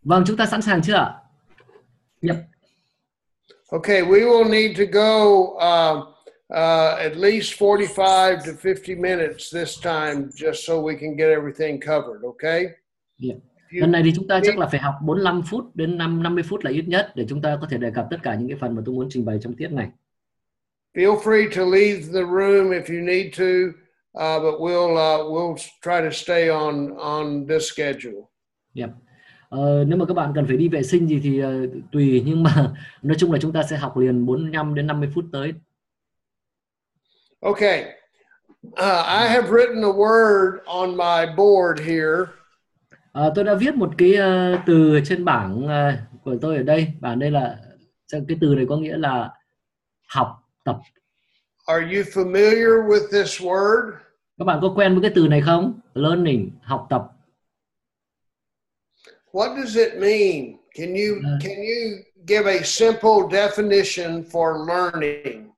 Vâng, chúng ta sẵn sàng chưa ạ? Yep. Okay, we will need to go at least 45 to 50 minutes this time, just so we can get everything covered, okay? Yeah. Lần này thì chúng ta chắc là phải học 45 phút đến 50 phút là ít nhất để chúng ta có thể đề cập tất cả những cái phần mà tôi muốn trình bày trong tiết này. Feel free to leave the room if you need to, but we'll try to stay on this schedule. Yep. Nếu mà các bạn cần phải đi vệ sinh gì thì tùy, nhưng mà nói chung là chúng ta sẽ học liền 45 đến 50 phút tới. Okay. I have written a word on my board here. Tôi đã viết một cái từ trên bảng của tôi ở đây. Bảng đây là cái từ này có nghĩa là học tập. Are you familiar with this word? Các bạn có quen với cái từ này không? Learning, học tập. What does it mean? Can you give a simple definition for learning?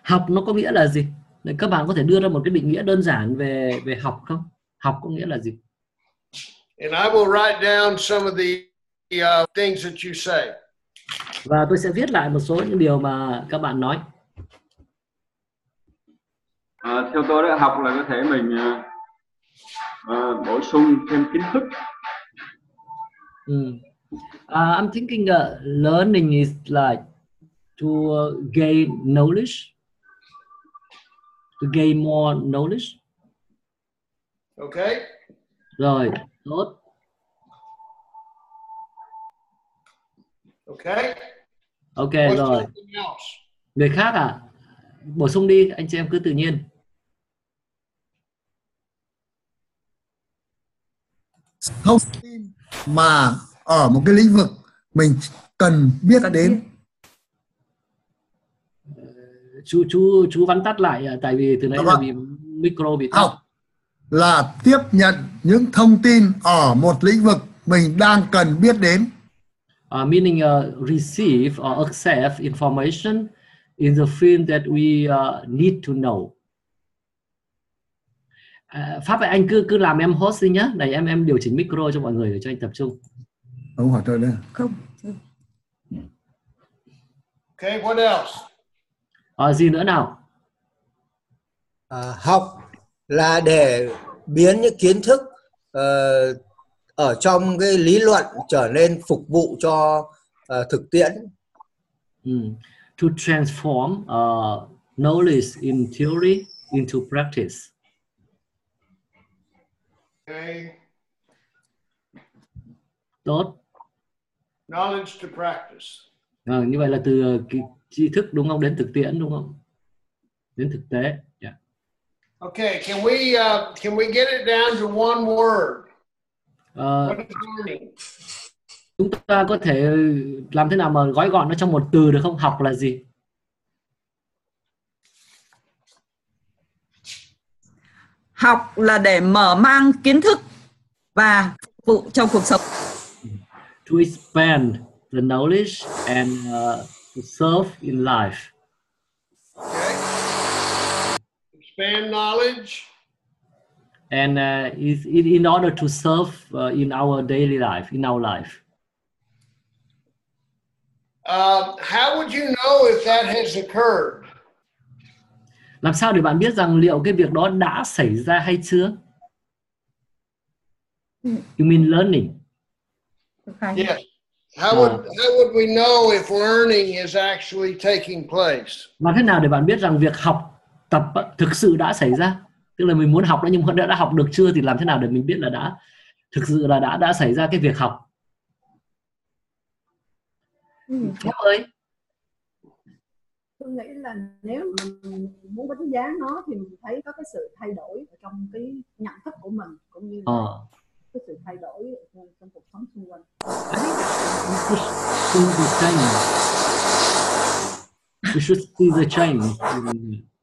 Học nó có nghĩa là gì? Để các bạn có thể đưa ra một cái định nghĩa đơn giản về học không? Học có nghĩa là gì? And I will write down some of the things that you say. Và tôi sẽ viết lại một số những điều mà các bạn nói. Theo tôi đó, học là có thể mình bổ sung thêm kiến thức. I'm thinking learning is like to gain knowledge, to gain more knowledge. Okay. Rồi, tốt. Okay. Ok, rồi. Người khác à? Bổ sung đi, anh chị em cứ tự nhiên. Thông tin mà ở một cái lĩnh vực mình cần biết đến. Chú vắn tắt lại, tại vì từ nãy là bị micro bị tắt. Học là tiếp nhận những thông tin ở một lĩnh vực mình đang cần biết đến. Meaning receive or accept information in the field that we need to know. Pháp ơi, anh cứ làm em host đi nhé. Này em điều chỉnh micro cho mọi người để cho anh tập trung. Ông hỏi tôi đây. Không. Okay, what else? Gì nữa nào? Học là để biến những kiến thức ở trong cái lý luận trở nên phục vụ cho thực tiễn. To transform knowledge in theory into practice. Okay. Tốt. Knowledge to practice. Như vậy là từ tri thức đúng không, đến thực tiễn đúng không? Đến thực tế. Yeah. Okay, can we get it down to one word? What is learning? Chúng ta có thể làm thế nào mà gói gọn nó trong một từ được không? Học là gì? Học là để mở mang kiến thức và phục vụ trong cuộc sống. To expand the knowledge and to serve in life. Okay. Expand knowledge. And in order to serve in our daily life, in our life. How would you know if that has occurred? Làm sao để bạn biết rằng liệu cái việc đó đã xảy ra hay chưa? You mean learning? Yes. How would we know if learning is actually taking place? Làm thế nào để bạn biết rằng việc học tập thực sự đã xảy ra? Tức là mình muốn học đó nhưng mà đã học được chưa, thì làm thế nào để mình biết là thực sự là đã xảy ra cái việc học? Pháp ơi. Tôi nghĩ là nếu mình muốn đánh giá nó thì mình thấy có cái sự thay đổi ở trong cái nhận thức của mình, cũng như cái sự thay đổi trong cuộc sống xung quanh. We should see the change.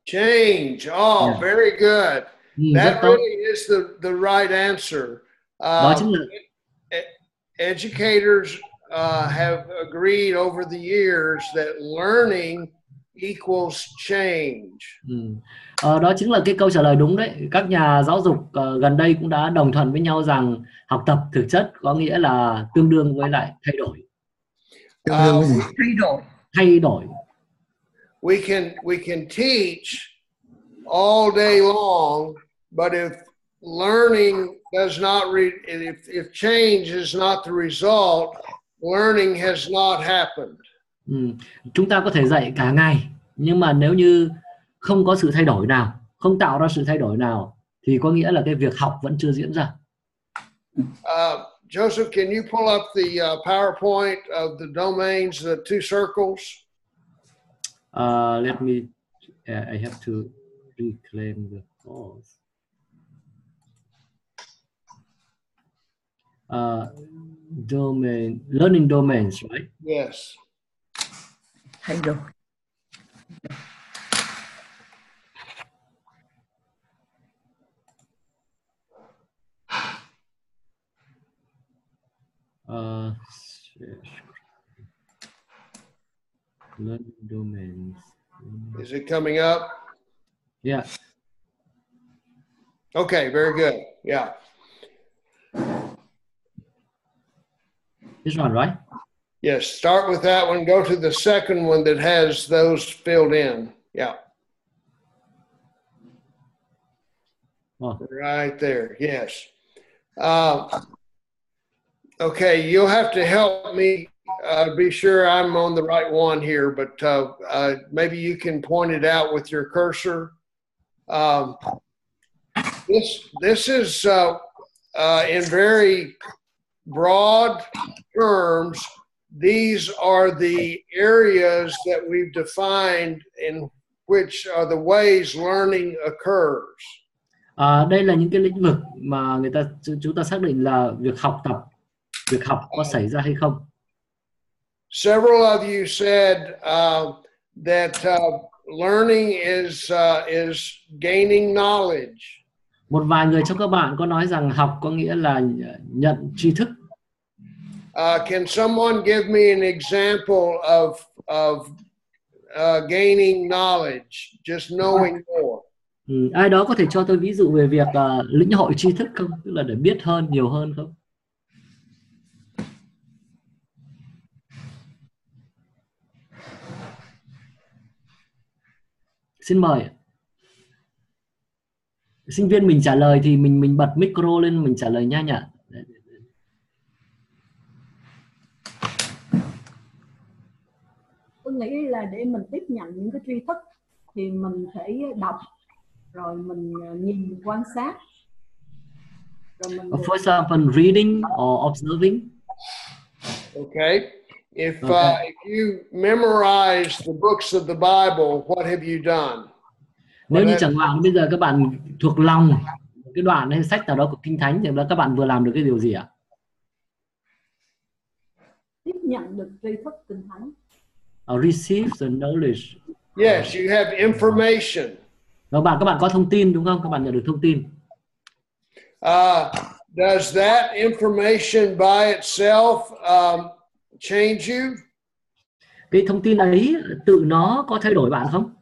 Change. Oh, yeah. Very good. That really is the right answer. Educators have agreed over the years that learning equals change. Đó chính là cái câu trả lời đúng đấy. Các nhà giáo dục gần đây cũng đã đồng thuận với nhau rằng học tập thực chất có nghĩa là tương đương với lại thay đổi. Thay đổi. We can teach all day long, but if learning does not if change is not the result, learning has not happened. Chúng ta có thể dạy cả ngày, nhưng mà nếu như không có sự thay đổi nào, không tạo ra sự thay đổi nào, thì có nghĩa là cái việc học vẫn chưa diễn ra. Joseph, can you pull up the PowerPoint of the domains, the two circles? Let me. I have to reclaim the pause. Domain, learning domains, right? Yes. Thay đổi. Learning domains. Is it coming up? Yeah. Okay, very good. Yeah. This one, right? Yes, start with that one. Go to the second one that has those filled in. Yeah. Oh. Right there. Yes. Okay, you'll have to help me be sure I'm on the right one here, but maybe you can point it out with your cursor. This is in very broad terms. These are the areas that we've defined in which are the ways learning occurs. Đây là những cái lĩnh vực mà chúng ta xác định là việc học có xảy ra hay không. Several of you said that learning is gaining knowledge. Một vài người trong các bạn có nói rằng học có nghĩa là nhận tri thức. Can someone give me an example of gaining knowledge, just knowing more? Ai đó có thể cho tôi ví dụ về việc lĩnh hội tri thức không? Tức là để biết hơn, nhiều hơn không? Xin mời. Sinh viên mình trả lời thì mình bật micro lên, mình trả lời nhanh nhỉ. Tôi nghĩ là để mình tiếp nhận những cái tri thức thì mình phải đọc, rồi mình nhìn, quan sát. Rồi mình For example, reading or observing. Okay. If you memorize the books of the Bible, what have you done? Nếu như chẳng hạn bây giờ các bạn thuộc lòng cái đoạn hay sách nào đó của Kinh Thánh thì các bạn vừa làm được cái điều gì ạ? tiếp nhận được tri thức Kinh Thánh. Receive the knowledge. Yes, you have information. Các bạn có thông tin đúng không? Các bạn nhận được thông tin. Does that information by itself change you? Cái thông tin ấy tự nó có thay đổi bạn không?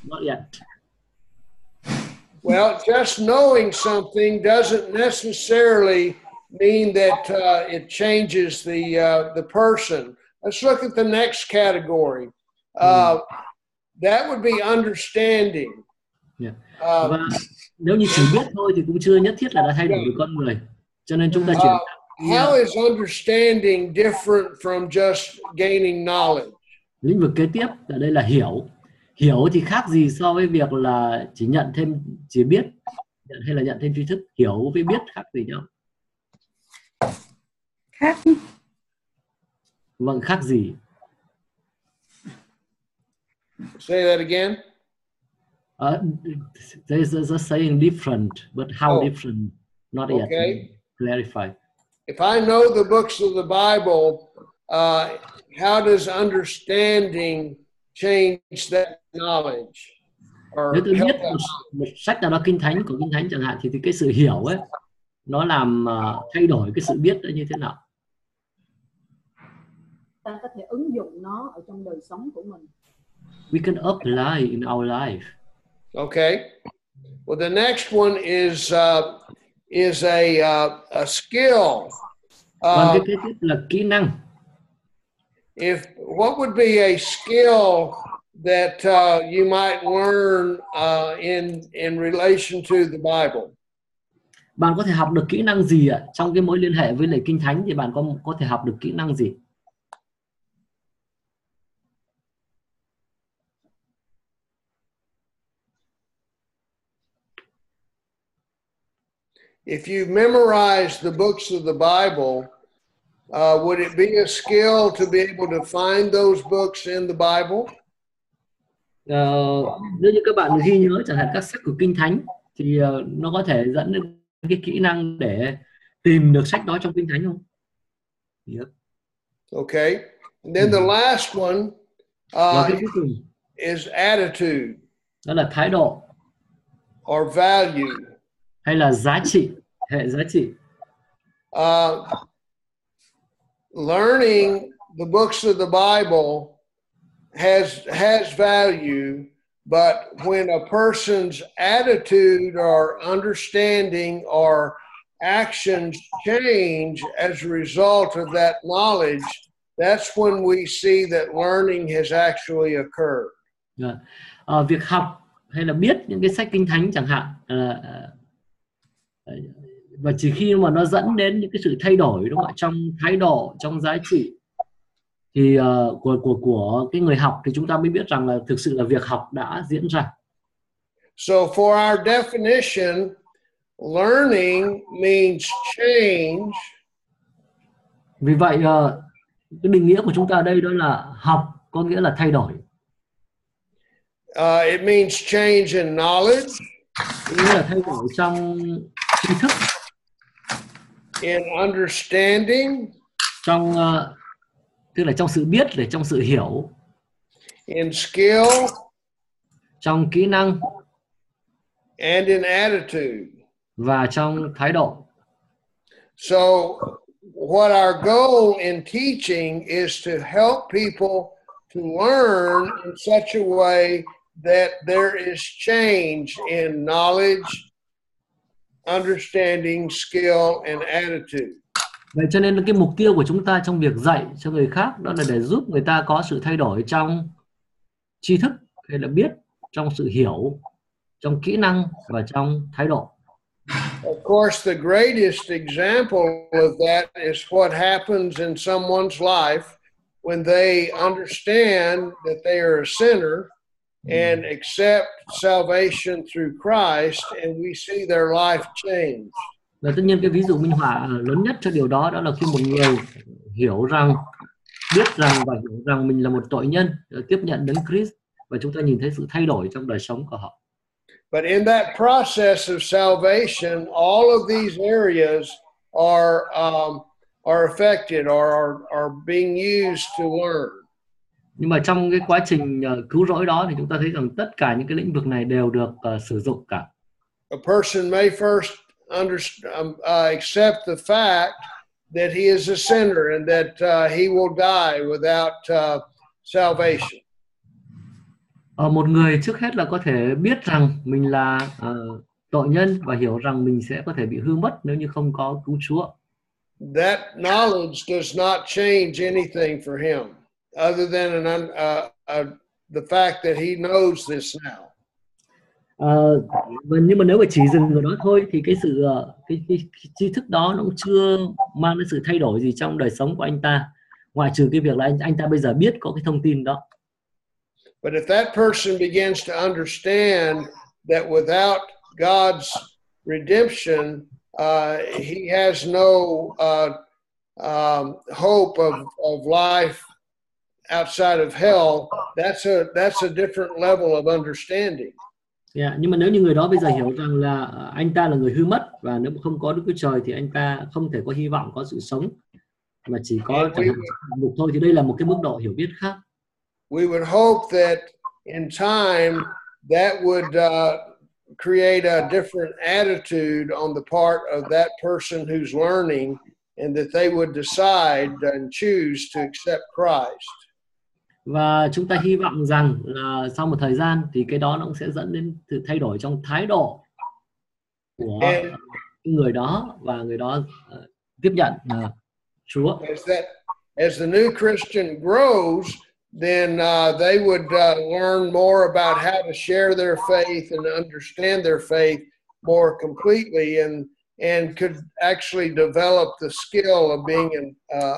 Not yet. Well, just knowing something doesn't necessarily mean that it changes the person. Let's look at the next category. That would be understanding. Yeah. Và nếu như chỉ biết thôi thì cũng chưa nhất thiết là đã thay đổi được con người. Cho nên chúng ta chuyển. How is understanding different from just gaining knowledge? Lĩnh vực kế tiếp ở đây là hiểu. Hiểu thì khác gì so với việc là chỉ biết hay là nhận thêm tri thức. Hiểu với biết khác gì nhau? Khác. Vâng, khác gì? Say that again. There's a saying different, but how different? Not yet. Okay. Clarify. If I know the books of the Bible, how does understanding change that knowledge? Nếu tôi biết một sách nào đó Kinh Thánh của Kinh Thánh chẳng hạn thì cái sự hiểu ấy nó làm thay đổi cái sự biết đó như thế nào? ta có thể ứng dụng nó ở trong đời sống của mình. We can apply in our life. Okay. Well, the next one is a skill. Còn cái kế tiếp là kỹ năng. What would be a skill that you might learn in relation to the Bible? Bạn có thể học được kỹ năng gì ạ? Trong cái mối liên hệ với lại Kinh Thánh thì bạn có thể học được kỹ năng gì? If you memorize the books of the Bible, would it be a skill to be able to find those books in the Bible? Nếu như các bạn ghi nhớ chẳng hạn các sách của Kinh Thánh thì nó có thể dẫn đến cái kỹ năng để tìm được sách đó trong Kinh Thánh không? Yep. Okay. And then the last one cái cuối cùng is attitude. Đó là thái độ or value. Hay là giá trị, hệ giá trị. Learning the books of the Bible has value, but when a person's attitude or understanding or actions change as a result of that knowledge, that's when we see that learning has actually occurred. Việc học hay là biết những cái sách Kinh Thánh chẳng hạn, và chỉ khi mà nó dẫn đến những cái sự thay đổi, đúng không ạ, trong thái độ, trong giá trị thì của cái người học thì chúng ta mới biết rằng là thực sự là việc học đã diễn ra. So for our definition, learning means change. Vì vậy cái định nghĩa của chúng ta ở đây đó là học có nghĩa là thay đổi. It means change in knowledge. Nghĩa là thay đổi trong tri thức. In understanding. Trong tức là trong sự biết, để trong sự hiểu. In skill. Trong kỹ năng. And in attitude. Và trong thái độ. So what our goal in teaching is to help people to learn in such a way that there is change in knowledge, understanding, skill, and attitude. Vậy cho nên cái mục tiêu của chúng ta trong việc dạy cho người khác đó là để giúp người ta có sự thay đổi trong tri thức hay là biết, trong sự hiểu, trong kỹ năng và trong thái độ. Of course, the greatest example of that is what happens in someone's life when they understand that they are a sinner and accept salvation through Christ, and we see their life change. Và tất nhiên cái ví dụ minh họa lớn nhất cho điều đó đó là khi một người hiểu rằng, biết rằng và hiểu rằng mình là một tội nhân, tiếp nhận Đấng Christ, và chúng ta nhìn thấy sự thay đổi trong đời sống của họ. But in that process of salvation, all of these areas are affected or are being used to learn. Nhưng mà trong cái quá trình cứu rỗi đó thì chúng ta thấy rằng tất cả những cái lĩnh vực này đều được sử dụng cả. A person may first accept the fact that he is a sinner and that he will die without salvation. Một người trước hết là có thể biết rằng mình là tội nhân và hiểu rằng mình sẽ có thể bị hư mất nếu như không có cứu Chúa. That knowledge does not change anything for him other than the fact that he knows this now. Nhưng mà nếu mà chỉ dừng ở đó thôi thì cái sự cái tri thức đó nó cũng chưa mang đến sự thay đổi gì trong đời sống của anh ta, ngoại trừ cái việc là anh ta bây giờ biết có cái thông tin đó. But if that person begins to understand that without God's redemption, he has no hope of life outside of hell, that's a different level of understanding. Nhưng mà nếu như người đó bây giờ hiểu rằng là anh ta là người hư mất và nếu không có Đức Chúa Trời thì anh ta không thể có hy vọng có sự sống, mà chỉ có mục thôi, thì đây là một cái mức độ hiểu biết khác. We would hope that in time that would create a different attitude on the part of that person who's learning and that they would decide and choose to accept Christ. Và chúng ta hy vọng rằng là sau một thời gian thì cái đó nó cũng sẽ dẫn đến sự thay đổi trong thái độ của And người đó, và người đó tiếp nhận Chúa. as the new Christian grows, then they would learn more about how to share their faith and understand their faith more completely, and could actually develop the skill of being a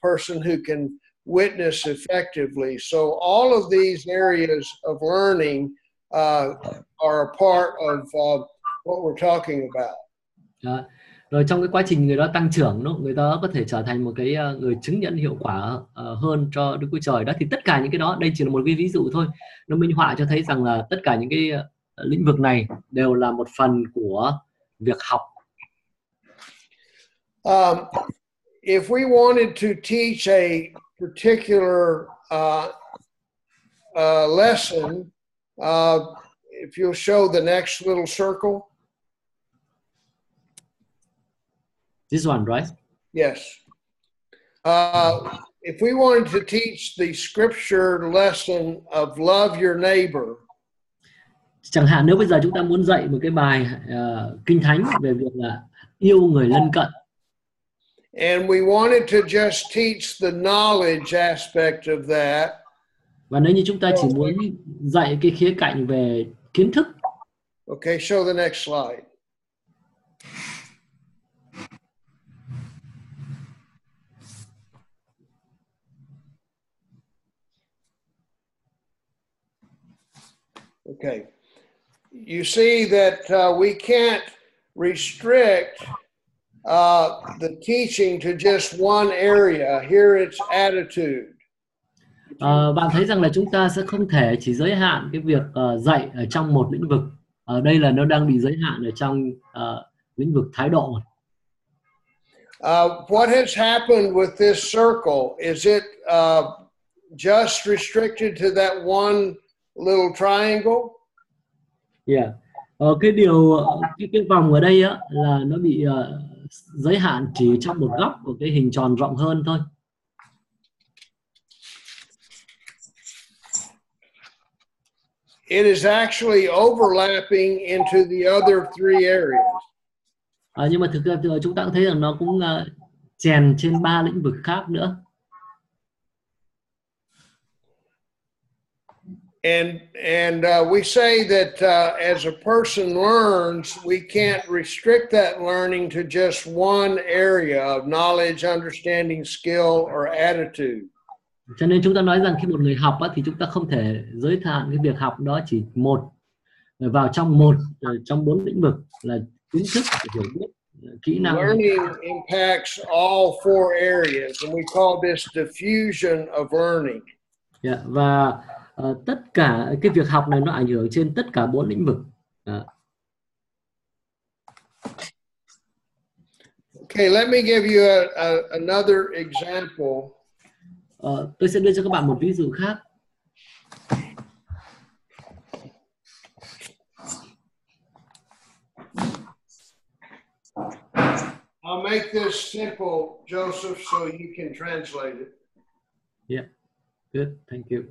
person who can witness effectively. So all of these areas of learning are a part of what we're talking about. Đó. Rồi trong cái quá trình người đó tăng trưởng, người đó có thể trở thành một cái người chứng nhận hiệu quả hơn cho Đức Chúa Trời đó, thì tất cả những cái đó, đây chỉ là một cái ví dụ thôi, nó minh họa cho thấy rằng là tất cả những cái lĩnh vực này đều là một phần của việc học. If we wanted to teach a particular lesson, if you'll show the next little circle. This one, right? Yes. If we wanted to teach the scripture lesson of love your neighbor. Chẳng hạn nếu bây giờ chúng ta muốn dạy một cái bài kinh thánh về việc là yêu người lân cận. And we wanted to just teach the knowledge aspect of that. Và nếu như chúng ta chỉ muốn dạy cái khía cạnh về kiến thức. Okay, show the next slide. Okay. You see that we can't restrict the teaching to just one area. Here it's attitude. Bạn thấy rằng là chúng ta sẽ không thể chỉ giới hạn cái việc dạy ở trong một lĩnh vực. Ở đây là nó đang bị giới hạn ở trong lĩnh vực thái độ. What has happened with this circle? Is it just restricted to that one little triangle? Yeah. Cái vòng ở đây á, là nó bị giới hạn chỉ trong một góc của cái hình tròn rộng hơn thôi. It is actually overlapping into the other three areas. Nhưng mà thực ra chúng ta cũng thấy rằng nó cũng chèn trên 3 lĩnh vực khác nữa. And we say that as a person learns, we can't restrict that learning to just one area of knowledge, understanding, skill, or attitude. Cho nên chúng ta nói rằng khi một người học thì chúng ta không thể giới hạn cái việc học đó chỉ vào trong 4 lĩnh vực là kiến thức, hiểu biết, kỹ năng. Learning impacts all 4 areas, and we call this diffusion of learning. Yeah, và tất cả cái việc học này nó ảnh hưởng trên tất cả 4 lĩnh vực. Okay, let me give you another example. Tôi sẽ đưa cho các bạn một ví dụ khác. I'll make this simple, Joseph, so you can translate it. Yeah, good, thank you.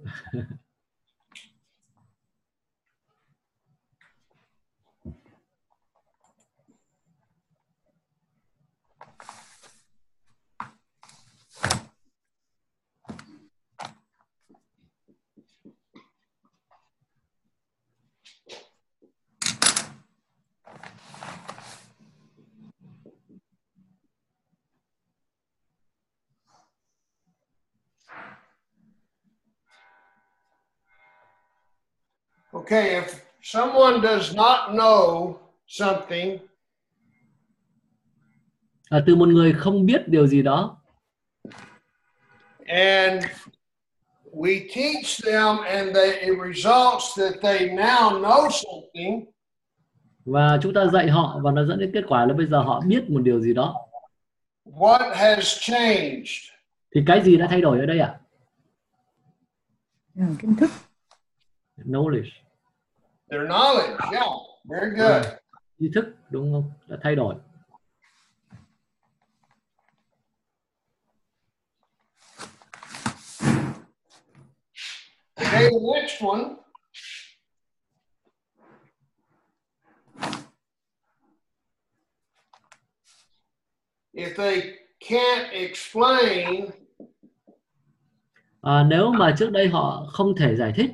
Okay, if someone does not know something, từ một người không biết điều gì đó, and we teach them, and it results that they now know something. Và chúng ta dạy họ và nó dẫn đến kết quả là bây giờ họ biết một điều gì đó. What has changed? Thì cái gì đã thay đổi ở đây ạ? Kiến thức. Knowledge. Their knowledge, yeah, very good. Tri thức, đúng không? Đã thay đổi. Okay, the next one. If they can't explain, nếu mà trước đây họ không thể giải thích,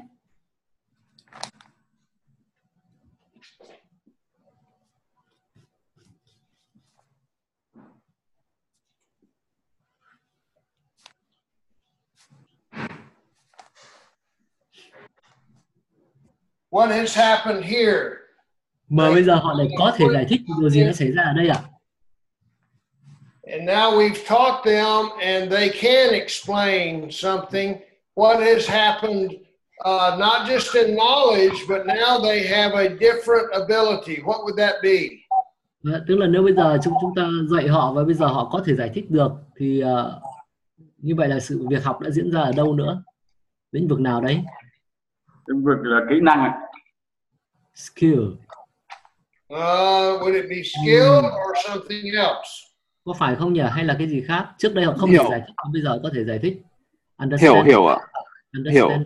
what has happened here? mà bây giờ họ lại có thể giải thích, thì điều gì đã xảy ra ở đây ạ? And now we've taught them and they can explain something. What has happened, not just in knowledge, but now they have a different ability. What would that be? Tức là nếu bây giờ chúng ta dạy họ và bây giờ họ có thể giải thích được, thì như vậy là sự việc học đã diễn ra ở đâu nữa? Lĩnh vực nào đấy? Lĩnh vực là kỹ năng ạ. Skill. Would it be skill or something else? Có phải không nhỉ? Hay là cái gì khác? Trước đây họ không thể giải thích, bây giờ có thể giải thích. Hiểu ạ. Hiểu. Okay.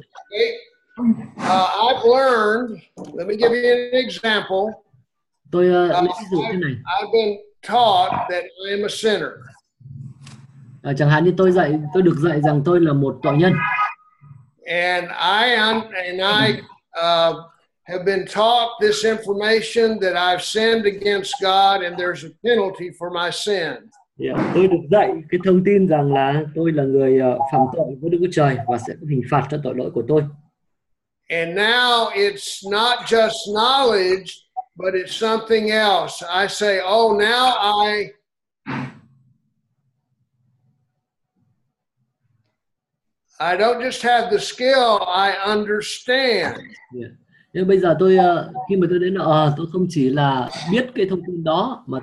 I've learned, let me give you an example. Tôi lấy ví dụ thế này. I've been taught that I am a sinner. Chẳng hạn như tôi được dạy rằng tôi là một tội nhân. And I have been taught this information that I've sinned against God and there's a penalty for my sin. Tôi được dạy cái thông tin rằng là tôi là người phạm tội với Đức Chúa Trời và sẽ có hình phạt cho tội lỗi của tôi. And now it's not just knowledge, but it's something else. I say, oh, now I don't just have the skill, I understand. Nhưng bây giờ tôi khi mà tôi đến tôi không chỉ là biết cái thông tin đó mà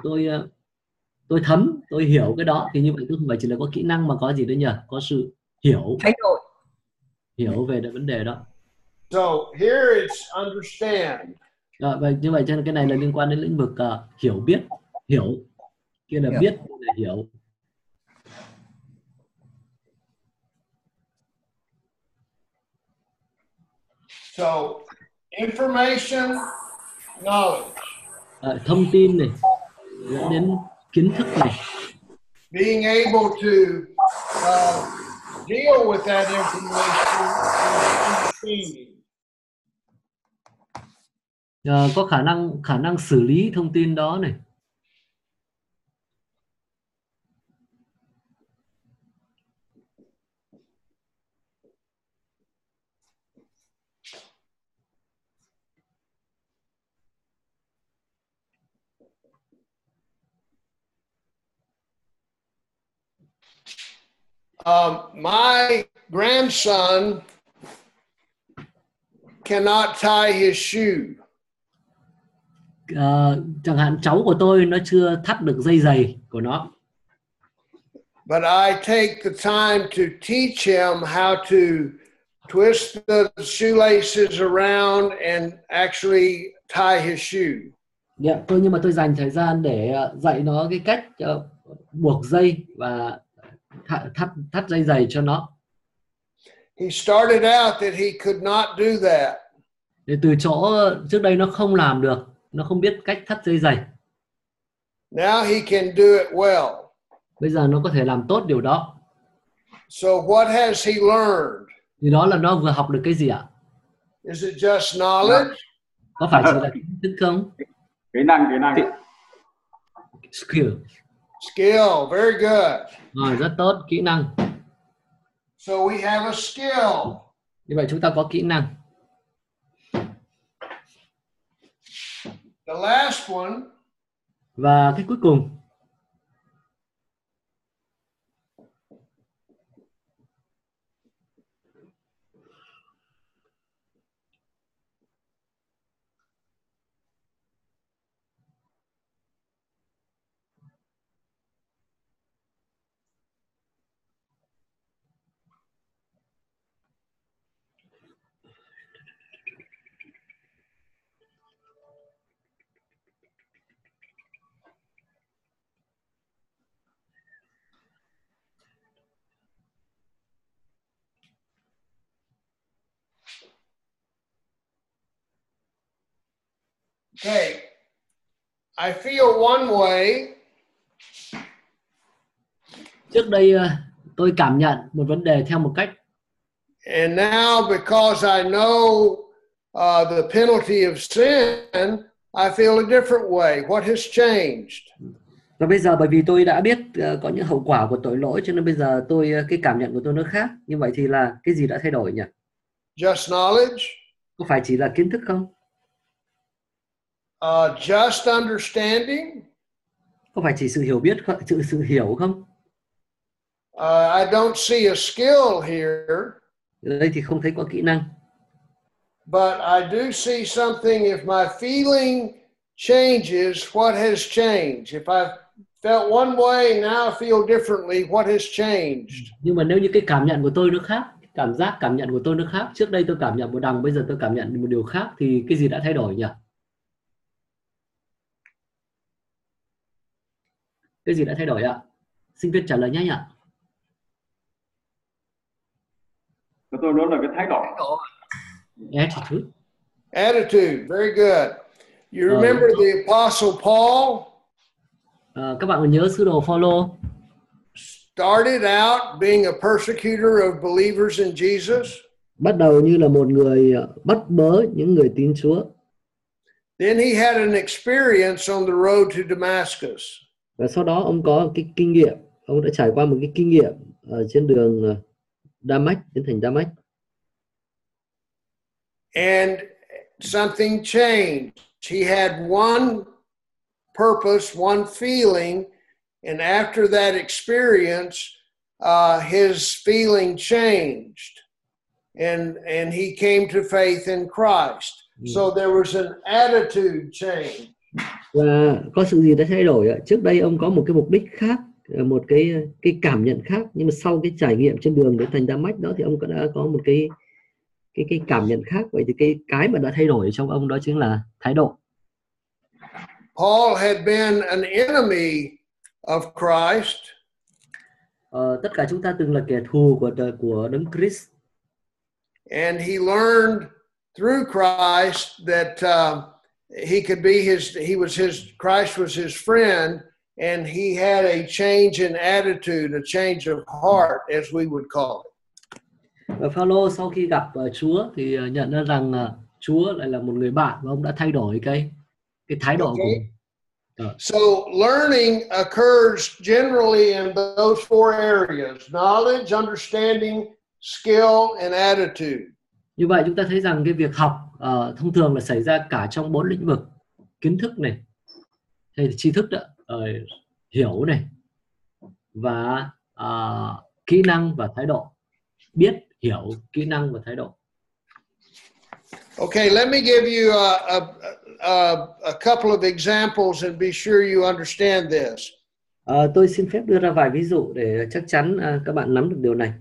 tôi thấm, tôi hiểu cái đó, thì như vậy tôi không phải chỉ là có kỹ năng mà có gì đấy nhỉ? Có sự hiểu, thay đổi. hiểu về vấn đề đó. So here it's understand. Vậy như vậy cho nên cái này là liên quan đến lĩnh vực hiểu biết, hiểu, kia là biết, là hiểu. So information, knowledge. Thông tin này dẫn đến kiến thức này. Being able to deal with that information and understanding. Có khả năng xử lý thông tin đó này. My grandson cannot tie his shoe. Chẳng hạn cháu của tôi nó chưa thắt được dây giày của nó. But I take the time to teach him how to twist the shoelaces around and actually tie his shoe. Nhưng mà tôi dành thời gian để dạy nó cái cách buộc dây và thắt dây giày cho nó. He started out that he could not do that. Để từ chỗ trước đây nó không làm được, nó không biết cách thắt dây giày. Now he can do it well. Bây giờ nó có thể làm tốt điều đó. So what has he learned? Thì đó là nó vừa học được cái gì ạ? Is it just knowledge? Có phải chỉ là kiến thức không? Kỹ năng. Skill. Skill, very good. Rồi, rất tốt, kỹ năng. So we have a skill. Như vậy chúng ta có kỹ năng. The last one. Và cái cuối cùng. Okay, I feel one way. Trước đây tôi cảm nhận một vấn đề theo một cách. And now, because I know the penalty of sin, I feel a different way. What has changed? Và bây giờ bởi vì tôi đã biết có những hậu quả của tội lỗi, cho nên bây giờ cái cảm nhận của tôi nó khác. Như vậy thì là cái gì đã thay đổi nhỉ? Just knowledge? Có phải chỉ là kiến thức không? Just understanding? Có phải chỉ sự hiểu biết, sự hiểu không? I don't see a skill here. Ở đây thì không thấy có kỹ năng. But I do see something. If my feeling changes, what has changed? If I felt one way, now I feel differently, what has changed? Nhưng mà nếu như cái cảm nhận của tôi nó khác, cảm nhận của tôi nó khác. Trước đây tôi cảm nhận một đằng, bây giờ tôi cảm nhận một điều khác, thì cái gì đã thay đổi nhỉ? Cái gì đã thay đổi ạ? Sinh viên trả lời nhé ạ. Của tôi đó là cái thái độ. Attitude. Attitude, very good. You remember the Apostle Paul? Các bạn có nhớ sứ đồ Phaolô Started out being a persecutor of believers in Jesus. bắt đầu như là một người bắt bớ những người tín Chúa. Then he had an experience on the road to Damascus. Và sau đó ông có cái kinh nghiệm, ông đã trải qua một cái kinh nghiệm ở trên đường Đa-mách, đến thành Đa-mách. And something changed. He had one purpose, one feeling, and after that experience, his feeling changed, and he came to faith in Christ. So there was an attitude change. Và có sự gì đã thay đổi ạ? Trước đây ông có một cái mục đích khác, một cái cảm nhận khác, nhưng mà sau cái trải nghiệm trên đường đến thành Đa-mách đó thì ông đã có một cái cảm nhận khác. Vậy thì cái mà đã thay đổi trong ông đó chính là thái độ. Paul had been an enemy of Christ. Tất cả chúng ta từng là kẻ thù của Đấng Christ. And he learned through Christ that he could be Christ was his friend, and he had a change in attitude, a change of heart, as we would call it. Và Phaolô sau khi gặp Chúa thì nhận ra rằng Chúa lại là một người bạn, và ông đã thay đổi cái thái độ của mình. So learning occurs generally in those four areas: knowledge, understanding, skill, and attitude. Như vậy chúng ta thấy rằng cái việc học thông thường là xảy ra cả trong 4 lĩnh vực: kiến thức này, hay tri thức đó, hiểu này, và kỹ năng và thái độ. Biết, hiểu, kỹ năng và thái độ. Okay, let me give you a couple of examples and be sure you understand this. Tôi xin phép đưa ra vài ví dụ để chắc chắn các bạn nắm được điều này.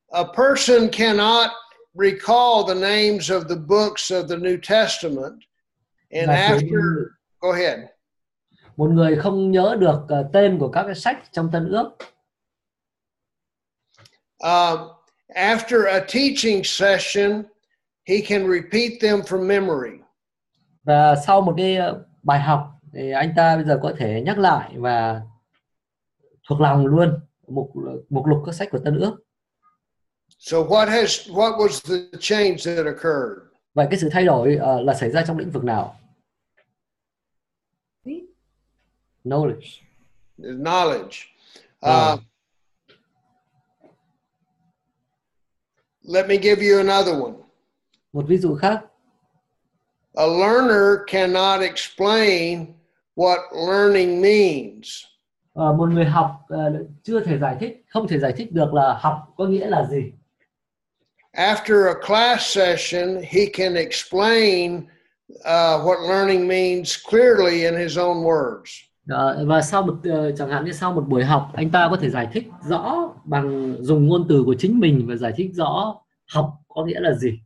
A person cannot recall the names of the books of the New Testament, and after, go ahead. Một người không nhớ được tên của các cái sách trong Tân Ước. After a teaching session, he can repeat them from memory. Và sau một cái bài học thì anh ta bây giờ có thể nhắc lại và thuộc lòng luôn mục lục các sách của Tân Ước. So what was the change that occurred? Vậy cái sự thay đổi là xảy ra trong lĩnh vực nào? Knowledge. Let me give you another one. Một ví dụ khác. A learner cannot explain what learning means. Một người học không thể giải thích được là học có nghĩa là gì. After a class session, he can explain what learning means clearly in his own words. Và chẳng hạn như sau một buổi học, anh ta có thể giải thích rõ bằng dùng ngôn từ của chính mình và giải thích rõ học có nghĩa là gì.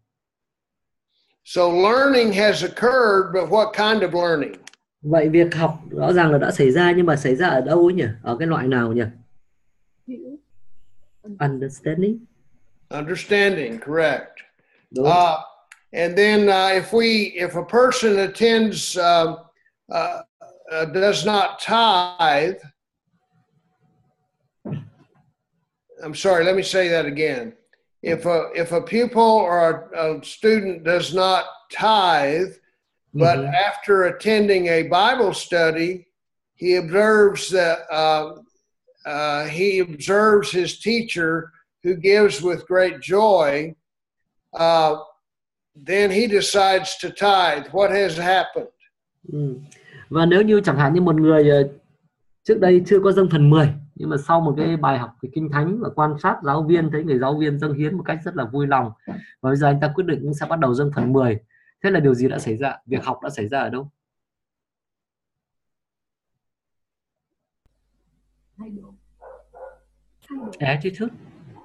So learning has occurred, but what kind of learning? Vậy việc học rõ ràng là đã xảy ra, nhưng mà xảy ra ở đâu ấy nhỉ? Ở cái loại nào nhỉ? Understanding. Understanding, correct. And then if a person attends does not tithe, I'm sorry, let me say that again. If a pupil or a student does not tithe, but after attending a Bible study, he observes his teacher who gives with great joy, then he decides to tithe. What has happened? Và nếu như chẳng hạn như một người trước đây chưa có dâng phần 10, nhưng mà sau một cái bài học về Kinh Thánh và quan sát giáo viên, thấy người giáo viên dâng hiến một cách rất là vui lòng, và bây giờ anh ta quyết định sẽ bắt đầu dâng phần 10. Thế là điều gì đã xảy ra? Việc học đã xảy ra ở đâu? Attitude.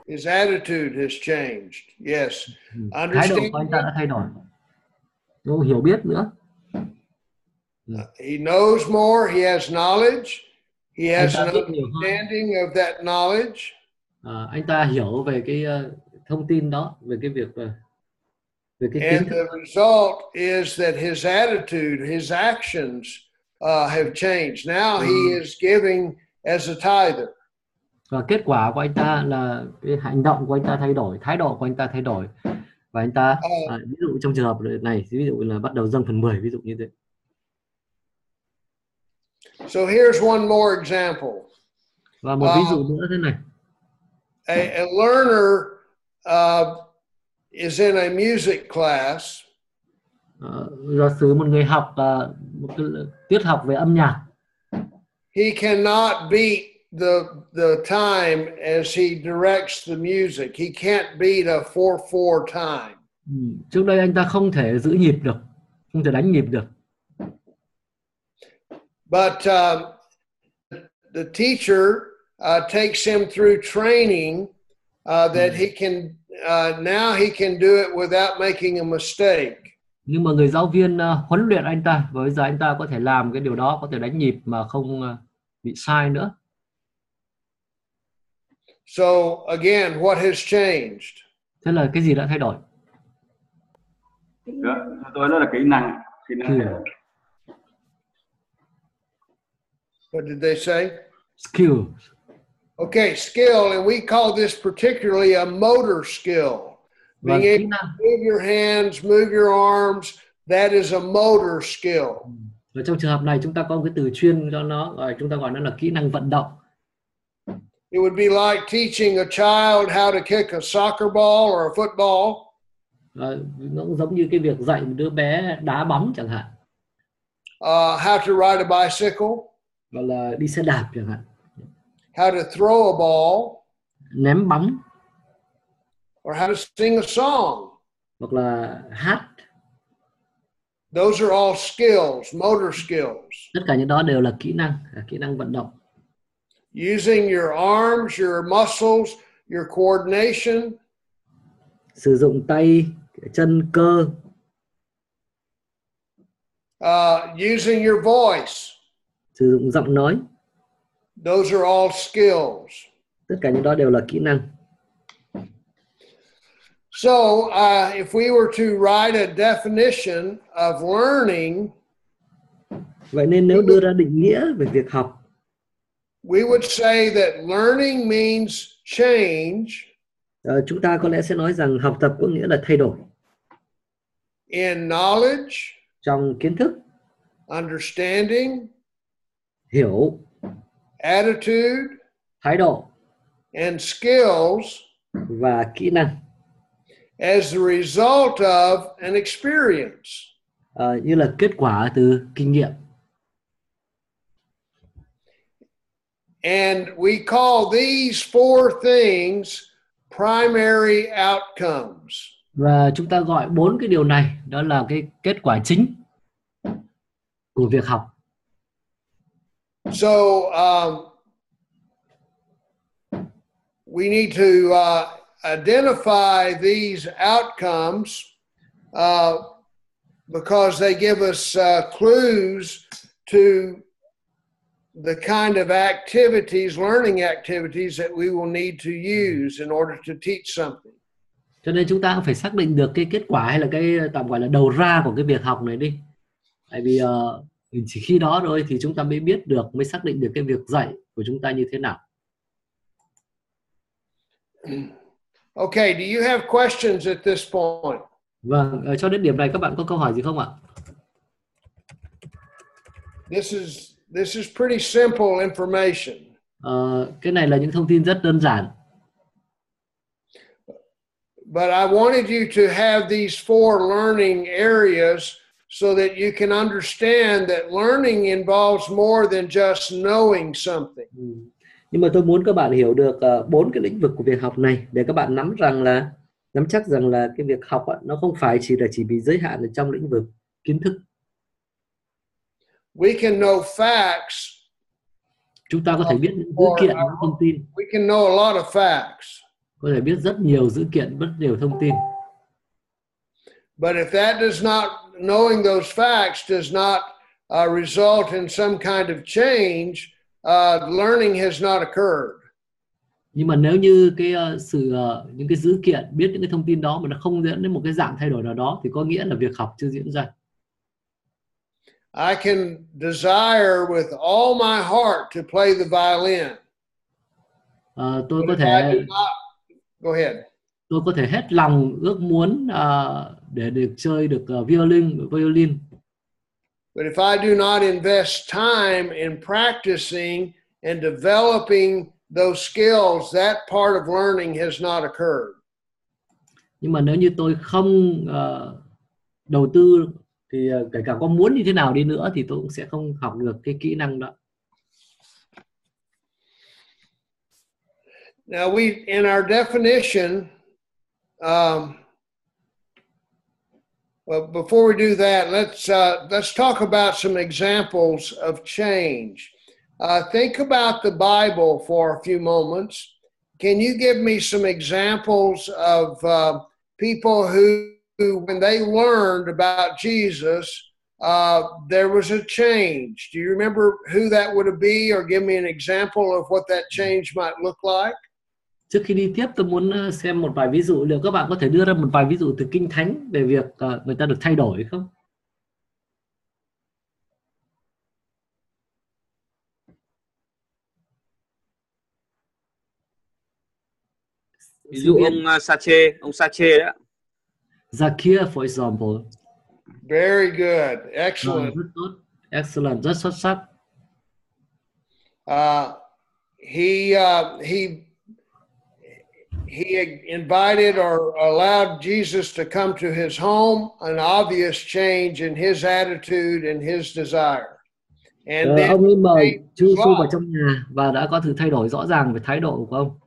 His attitude has changed. Yes. Thái độ của anh ta đã thay đổi. Đúng, hiểu biết nữa. He knows more. He has knowledge. He has an understanding of that knowledge. Anh ta hiểu về cái thông tin đó, về cái việc về cái and the result is that his attitude, his actions have changed. Now he is giving as a tither. Và kết quả của anh ta là cái hành động của anh ta thay đổi, thái độ của anh ta thay đổi, và anh ta ví dụ trong trường hợp này, ví dụ là bắt đầu dâng phần 10, ví dụ như thế. So here's one more example. Và một ví dụ nữa thế này. A learner is in a music class. Giả sử một người học một cái tiết học về âm nhạc. He cannot beat the time as he directs the music. He can't beat a 4/4 time. Trước đây anh ta không thể giữ nhịp được, không thể đánh nhịp được. But the teacher takes him through training that he can now he can do it without making a mistake. Nhưng mà người giáo viên huấn luyện anh ta, và bây giờ anh ta có thể làm cái điều đó, có thể đánh nhịp mà không bị sai nữa. So again, what has changed? Thế là cái gì đã thay đổi? Đó, tôi nói là kỹ năng thay đổi. What did they say? Skill. Okay, skill, and we call this particularly a motor skill. Being able to move your hands, move your arms, that is a motor skill. Và trong trường hợp này chúng ta có một cái từ chuyên cho nó, chúng ta gọi nó là kỹ năng vận động. It would be like teaching a child how to kick a soccer ball or a football. Nó cũng giống như cái việc dạy một đứa bé đá bóng chẳng hạn. How to ride a bicycle. Hoặc là đi xe đạp chẳng hạn. How to throw a ball. Ném bóng. Or how to sing a song. Hoặc là hát. Those are all skills, motor skills. Tất cả những đó đều là kỹ năng vận động. Using your arms, your muscles, your coordination. Sử dụng tay, chân, cơ. Using your voice. Sử dụng giọng nói. Those are all skills. Tất cả những đó đều là kỹ năng. So, if we were to write a definition of learning, vậy nên nếu đưa ra định nghĩa về việc học, we would say that learning means change. Chúng ta có lẽ sẽ nói rằng học tập có nghĩa là thay đổi. In knowledge, trong kiến thức, understanding, hiểu, attitude, thái độ, and skills, và kỹ năng. As the result of an experience. Như là kết quả từ kinh nghiệm. And we call these four things primary outcomes. Và chúng ta gọi 4 cái điều này đó là cái kết quả chính của việc học. So we need to identify these outcomes because they give us clues to the kind of activities, learning activities that we will need to use in order to teach something. Cho nên chúng ta cũng phải xác định được cái kết quả hay là cái tạm gọi là đầu ra của cái việc học này đi. Tại vì chỉ khi đó rồi thì chúng ta mới biết được, mới xác định được cái việc dạy của chúng ta như thế nào. Okay, do you have questions at this point? Vâng, cho đến điểm này các bạn có câu hỏi gì không ạ? This is pretty simple information. Cái này là những thông tin rất đơn giản. But I wanted you to have these 4 learning areas so that you can understand that learning involves more than just knowing something. Nhưng mà tôi muốn các bạn hiểu được 4 cái lĩnh vực của việc học này để các bạn nắm chắc rằng là cái việc học nó không phải chỉ bị giới hạn ở trong lĩnh vực kiến thức. We can know facts. Chúng ta có thể biết những dữ kiện, những thông tin. We can know a lot of facts. Có thể biết rất nhiều dữ kiện, rất nhiều thông tin. But if that does not, knowing those facts does not result in some kind of change, learning has not occurred. Nhưng mà nếu như những cái dữ kiện, biết những cái thông tin đó mà nó không dẫn đến một cái dạng thay đổi nào đó thì có nghĩa là việc học chưa diễn ra. I can desire with all my heart to play the violin. Tôi có thể Go ahead. Tôi có thể hết lòng ước muốn để được chơi được violin. But if I do not invest time in practicing and developing those skills, that part of learning has not occurred. Nhưng mà nếu như tôi không đầu tư thì kể cả có muốn như thế nào đi nữa thì tôi cũng sẽ không học được cái kỹ năng đó. Now in our definition, well, before we do that, let's talk about some examples of change. Think about the Bible for a few moments. Can you give me some examples of people who, when they learned about Jesus, there was a change? Do you remember who that would be, or give me an example of what that change might look like? Trước khi đi tiếp, tôi muốn xem một vài ví dụ. Liệu các bạn có thể đưa ra một vài ví dụ từ Kinh Thánh về việc người ta được thay đổi không? Ví dụ ông Sache đó. Zacchaeus, for example. Very good, excellent. Rất tốt, excellent, rất xuất sắc. He invited or allowed Jesus to come to his home, an obvious change in his attitude and his desire. And then ông ấy mời Chúa Giêsu vào trong nhà và đã có sự thay đổi rõ ràng về thái độ của ông.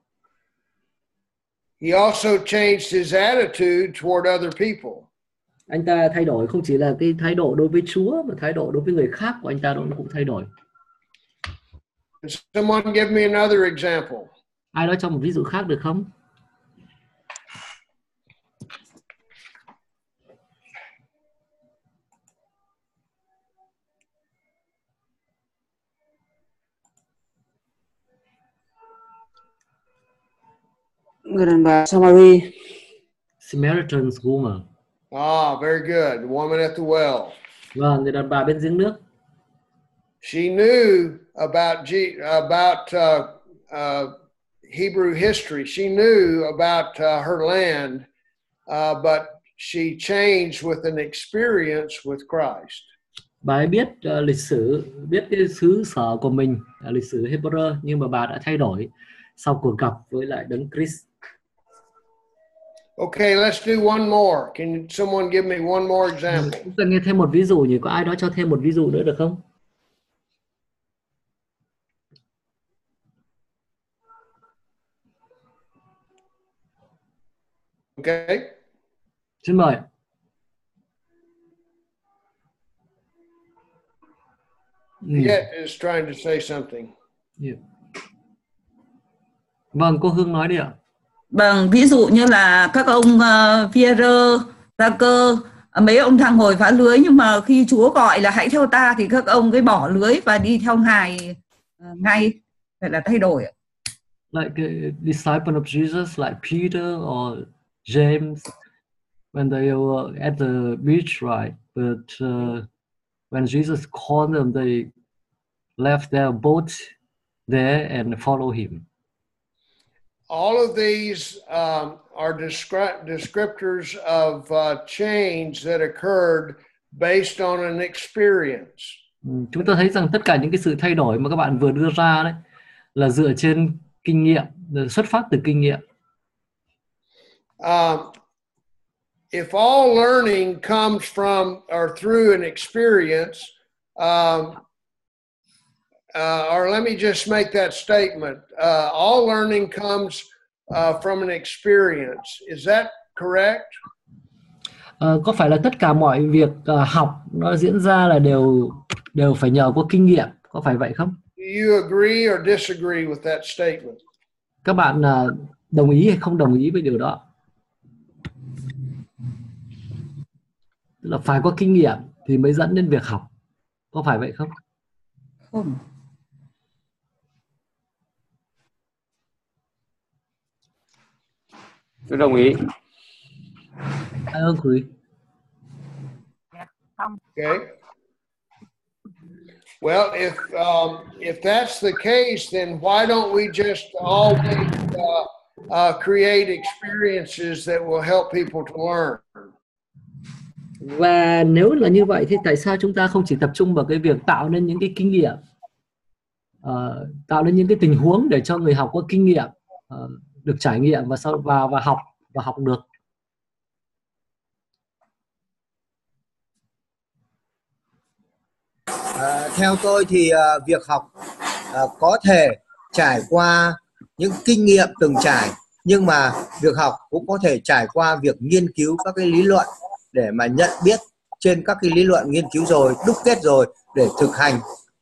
He also changed his attitude toward other people. Anh ta thay đổi không chỉ là cái thái độ đối với Chúa mà thái độ đối với người khác của anh ta nó cũng thay đổi. Someone give me another example. Ai đó cho một ví dụ khác được không? Người đàn bà Samari. Samaritan's woman. Very good. The woman at the well. Vâng, người đàn bà bên giếng nước. She knew about Hebrew history. She knew about her land, but she changed with an experience with Christ. Bà ấy biết lịch sử, biết cái xứ sở của mình, lịch sử Hebrew, nhưng mà bà đã thay đổi sau cuộc gặp với lại Đấng Christ. Okay, let's do one more. Can someone give me one more example? Chúng ta nghe thêm một ví dụ nhỉ? Có ai đó cho thêm một ví dụ nữa được không? Okay. Xin mời. Yet is trying to say something. Yeah. Vâng, cô Hương nói đi ạ. Vâng, ví dụ như là các ông Pierre, Ta Cơ, mấy ông thằng hồi phá lưới, nhưng mà khi Chúa gọi là hãy theo ta thì các ông cái bỏ lưới và đi theo Ngài ngay, phải là thay đổi. Like a disciple of Jesus, like Peter or James when they were at the beach, right? But when Jesus called them, they left their boat there and followed him. All of these are descriptors of change that occurred based on an experience. Chúng ta thấy rằng tất cả những cái sự thay đổi mà các bạn vừa đưa ra đấy là dựa trên kinh nghiệm, xuất phát từ kinh nghiệm. If all learning comes from or through an experience, or let me just make that statement. All learning comes from an experience. Is that correct? Có phải là tất cả mọi việc học nó diễn ra là đều phải nhờ có kinh nghiệm, có phải vậy không? Do you agree or disagree with that statement? Các bạn đồng ý hay không đồng ý với điều đó? Tức là phải có kinh nghiệm thì mới dẫn đến việc học, có phải vậy không? Không. Tôi đồng ý. Ai ơn quý. Okay. Well, if that's the case, then why don't we just always create experiences that will help people to learn? Và nếu là như vậy thì tại sao chúng ta không chỉ tập trung vào cái việc tạo nên những cái kinh nghiệm, tạo nên những cái tình huống để cho người học có kinh nghiệm, được trải nghiệm và học được. Theo tôi thì việc học có thể trải qua những kinh nghiệm từng trải, nhưng mà việc học cũng có thể trải qua việc nghiên cứu các cái lý luận để mà nhận biết trên các cái lý luận nghiên cứu rồi, đúc kết rồi để thực hành,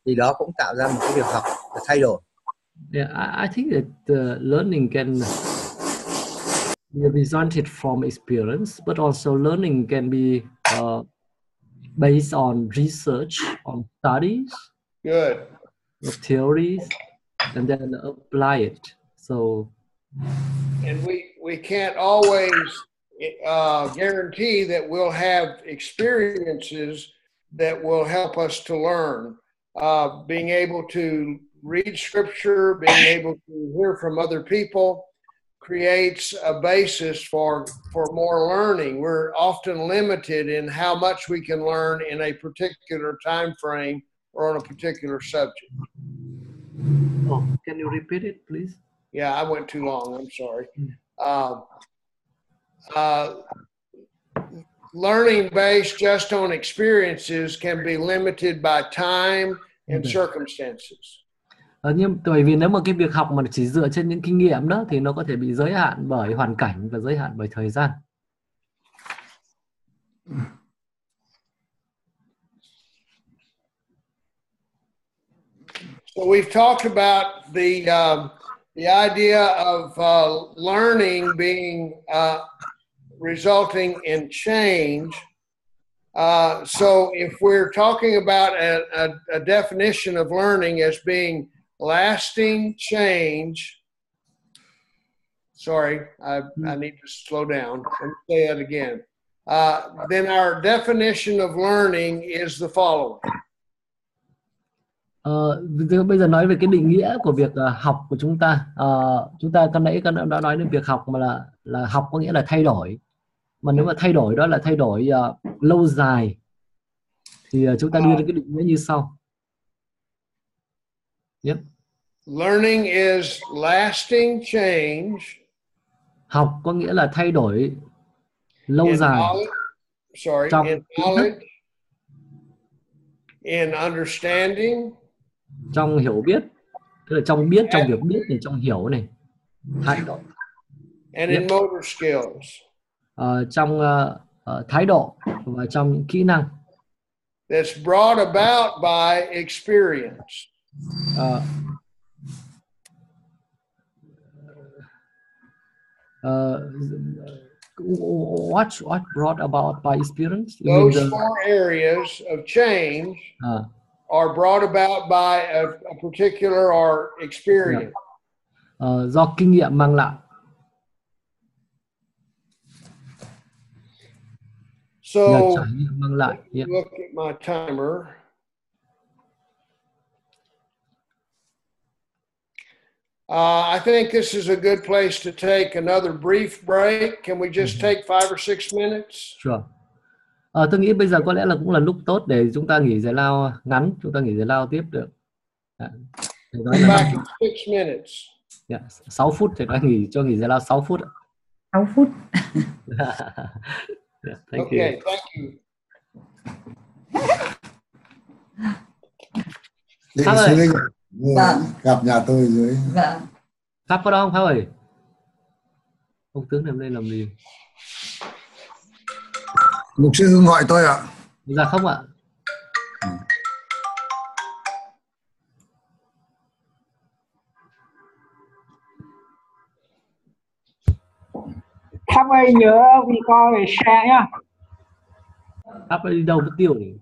thì đó cũng tạo ra một cái việc học thay đổi. Yeah, I think that learning can be resulted from experience, but also learning can be based on research, on studies, Good. of theories, and then apply it. So, and we can't always guarantee that we'll have experiences that will help us to learn. Being able to read scripture, being able to hear from other people creates a basis for more learning. We're often limited in how much we can learn in a particular time frame or on a particular subject. oh, can you repeat it, please? Yeah, I went too long. I'm sorry. Learning based just on experiences can be limited by time and circumstances. Nhưng bởi vì nếu mà cái việc học mà chỉ dựa trên những kinh nghiệm đó thì nó có thể bị giới hạn bởi hoàn cảnh và giới hạn bởi thời gian. So we've talked about the idea of learning being resulting in change. So if we're talking about a definition of learning as being lasting change, sorry, I need to slow down. Let me say that again. Then our definition of learning is the following. Bây giờ nói về cái định nghĩa của việc học của chúng ta. Chúng ta kan nãy đã nói đến việc học mà là học có nghĩa là thay đổi. Mà nếu mà thay đổi đó là thay đổi lâu dài thì chúng ta đưa ra cái định nghĩa như sau. Yep. Learning is lasting change. Học có nghĩa là thay đổi lâu dài. In knowledge, in understanding, trong hiểu biết, tức là trong biết, trong việc biết này, trong hiểu này, thái độ. And in motor skills. Trong thái độ và trong những kỹ năng. That's brought about by experience. What brought about by experience? Those four areas of change are brought about by a particular or experience. Do kinh nghiệm mang lại. So nhờ trải nghiệm mang lại. Yeah. look at my timer. I think this is a good place to take another brief break. Can we just take 5 or 6 minutes? Sure. Tôi nghĩ bây giờ có lẽ là cũng là lúc tốt để chúng ta nghỉ giải lao ngắn, chúng ta nghỉ giải lao tiếp được. Thầy nói là Back in 6 minutes. 6 phút, thầy nói nghỉ giải lao 6 phút. 6 phút. Yeah, thank Okay, you. thank you. Chị Sư Vâng. gặp nhà tôi dưới. Vâng. Pháp có đó không Pháp ơi? Ông tướng nằm đây làm gì? Mục sư Hưng gọi tôi ạ. Dạ không ạ. Pháp ơi nhớ vì con để share nhá. Pháp đi đâu mất tiêu nhỉ?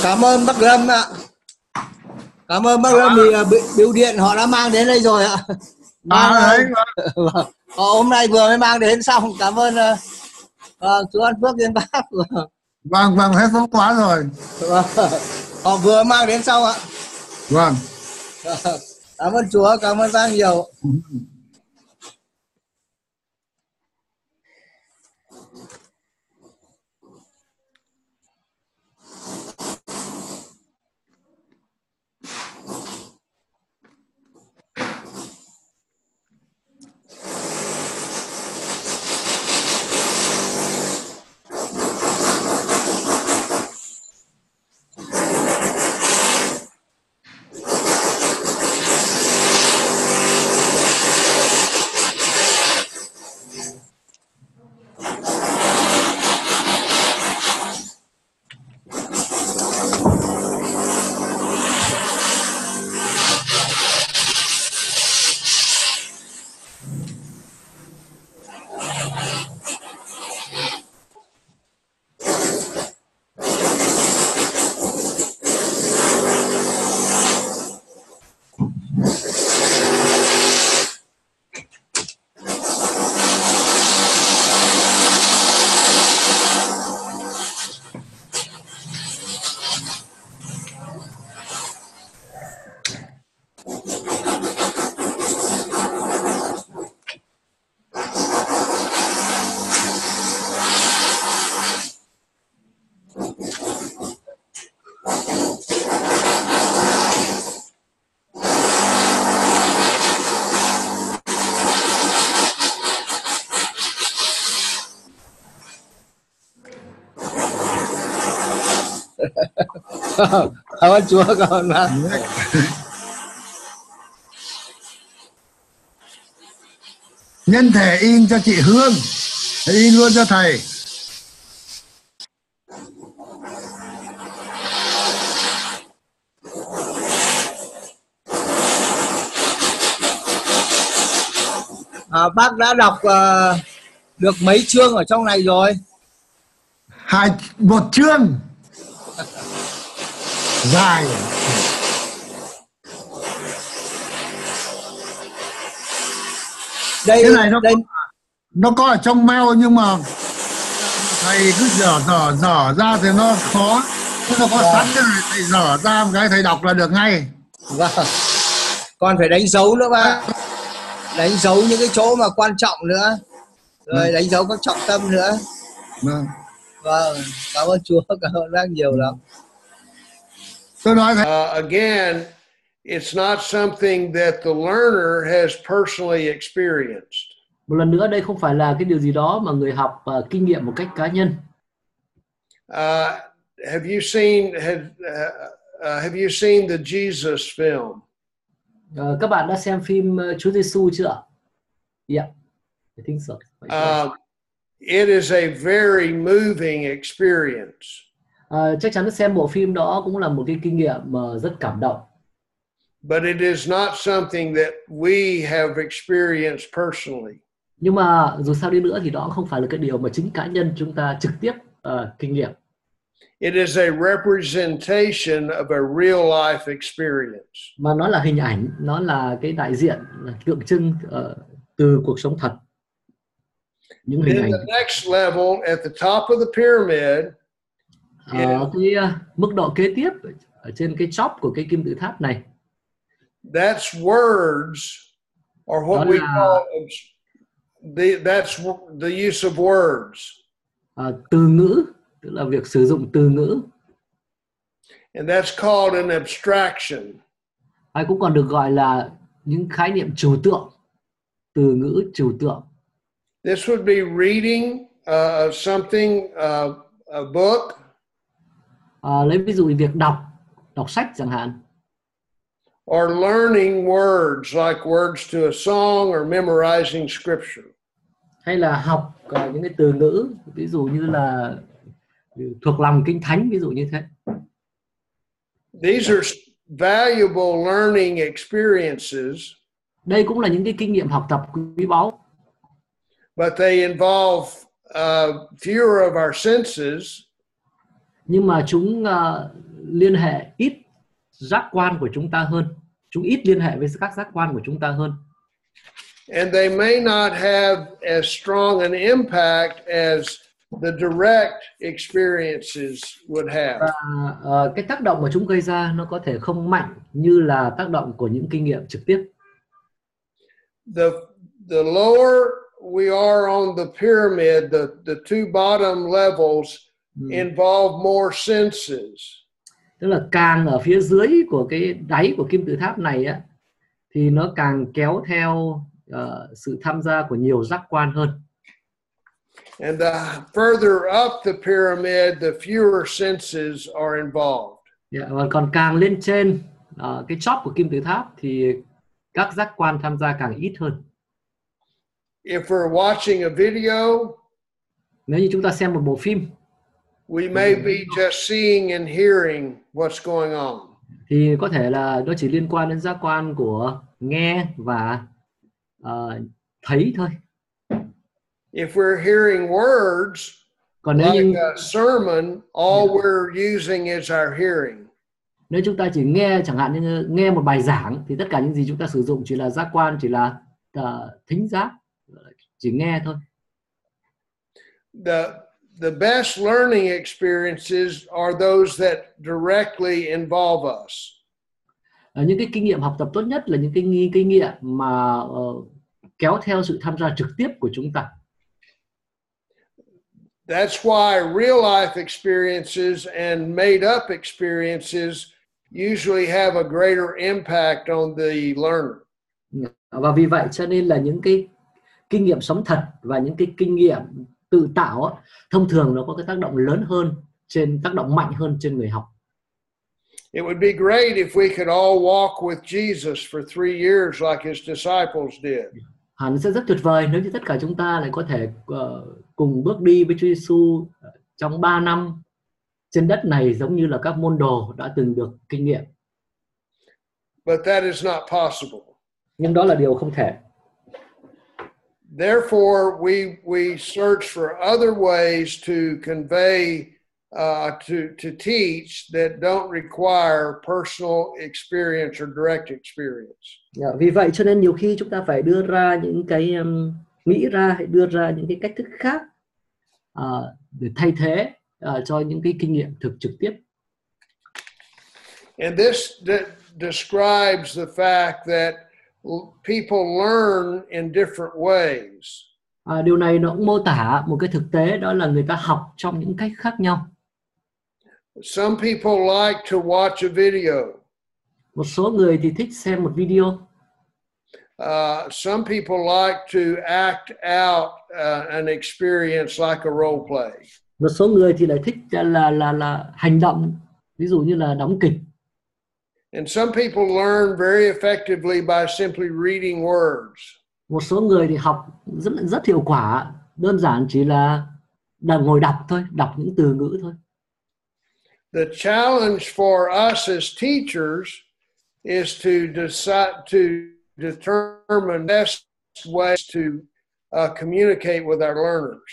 Cảm ơn bác Lâm ạ. Cảm ơn bác Lâm vì bưu điện họ đã mang đến đây rồi ạ. Hôm nay vừa mới mang đến xong. Cảm ơn chú An Phước Yên Bác. Vâng, hết tốt quá rồi. Họ vừa mang đến xong ạ. Vâng. Cảm ơn Chúa, cảm ơn bác nhiều. Cảm ơn Chúa, cảm ơn bác. Nhân thể in cho chị Hương, in luôn cho thầy. Bác đã đọc được mấy chương ở trong này rồi? Một chương dài. Đây cái này đây nó có ở trong mail, nhưng mà thầy cứ dở ra thì nó khó. Nó có sẵn cái này, thầy dở ra một cái thầy đọc là được ngay. Vâng. Còn phải đánh dấu nữa bác, đánh dấu những cái chỗ mà quan trọng nữa, rồi đánh dấu các trọng tâm nữa. Vâng, cảm ơn Chúa, cảm ơn bác nhiều lắm. Tôi nói again, it's not something that the learner has personally experienced. Một lần nữa, đây không phải là cái điều gì đó mà người học kinh nghiệm một cách cá nhân. Have you seen the Jesus film? Các bạn đã xem phim Chúa Giêsu chưa ạ? Yeah, I think so. It is a very moving experience. Chắc chắn xem bộ phim đó cũng là một cái kinh nghiệm rất cảm động. But it is not something that we have experienced personally. Nhưng mà dù sao đi nữa thì đó không phải là cái điều mà chính cá nhân chúng ta trực tiếp kinh nghiệm. It is a representation of a real life experience. Mà nó là hình ảnh, nó là cái đại diện, là tượng trưng từ cuộc sống thật. Những hình ảnh. The next level at the top of the pyramid. Cái mức độ kế tiếp ở trên cái top của cái kim tự tháp này. That's words, or what we call that's the use of words. Từ ngữ, tức là việc sử dụng từ ngữ. And that's called an abstraction. Hay cũng còn được gọi là những khái niệm trừu tượng, từ ngữ trừu tượng. This would be reading something, a book. Lấy ví dụ việc đọc sách chẳng hạn. Or learning words like words to a song or memorizing scripture. Hay là học những cái từ ngữ, ví dụ như là thuộc lòng kinh thánh, ví dụ như thế. These are valuable learning experiences. Đây cũng là những cái kinh nghiệm học tập quý báu. But they involve fewer of our senses. Nhưng mà chúng liên hệ ít giác quan của chúng ta hơn. Chúng ít liên hệ với các giác quan của chúng ta hơn. And they may not have as strong an impact as the direct experiences would have. Và cái tác động mà chúng gây ra nó có thể không mạnh như là tác động của những kinh nghiệm trực tiếp. The lower we are on the pyramid, the two bottom levels involve more senses. Tức là càng ở phía dưới của cái đáy của kim tự tháp này á, thì nó càng kéo theo sự tham gia của nhiều giác quan hơn. And the further up the pyramid, the fewer senses are involved. Và còn càng lên trên cái top của kim tự tháp thì các giác quan tham gia càng ít hơn. If we're watching a video, nếu như chúng ta xem một bộ phim, we may be just seeing and hearing what's going on. Thì có thể là nó chỉ liên quan đến giác quan của nghe và thấy thôi. If we're hearing words, còn nếu like như a sermon, all we're using is our hearing. Nếu chúng ta chỉ nghe, chẳng hạn như nghe một bài giảng, thì tất cả những gì chúng ta sử dụng chỉ là giác quan, chỉ là thính giác, chỉ nghe thôi. The best learning experiences are those that directly involve us. Những cái kinh nghiệm học tập tốt nhất là những cái kinh nghiệm mà kéo theo sự tham gia trực tiếp của chúng ta. That's why real life experiences and made up experiences usually have a greater impact on the learner. Và vì vậy cho nên là những cái kinh nghiệm sống thật và những cái kinh nghiệm tự tạo thông thường nó có cái tác động lớn hơn tác động mạnh hơn trên người học. It would be great if we could all walk with Jesus for 3 years like his disciples did. Hẳn sẽ rất tuyệt vời nếu như tất cả chúng ta lại có thể cùng bước đi với Chúa Giêsu trong 3 năm trên đất này giống như là các môn đồ đã từng được kinh nghiệm. But that is not possible. Nhưng đó là điều không thể. Therefore, we search for other ways to convey, to teach that don't require personal experience or direct experience. Vì vậy cho nên nhiều khi chúng ta phải đưa ra những cái đưa ra những cái cách thức khác để thay thế cho những cái kinh nghiệm trực tiếp. And this describes the fact that people learn in different ways. Điều này nó cũng mô tả một cái thực tế, đó là người ta học trong những cách khác nhau. Some people like to watch a video. Một số người thì thích xem một video. Some people like to act out an experience like a role play. Một số người thì lại thích là hành động, ví dụ như là đóng kịch. And some people learn very effectively by simply reading words. Một số người thì học rất hiệu quả, đơn giản chỉ là ngồi đọc thôi, đọc những từ ngữ thôi. The challenge for us as teachers is to decide to determine best ways to communicate with our learners.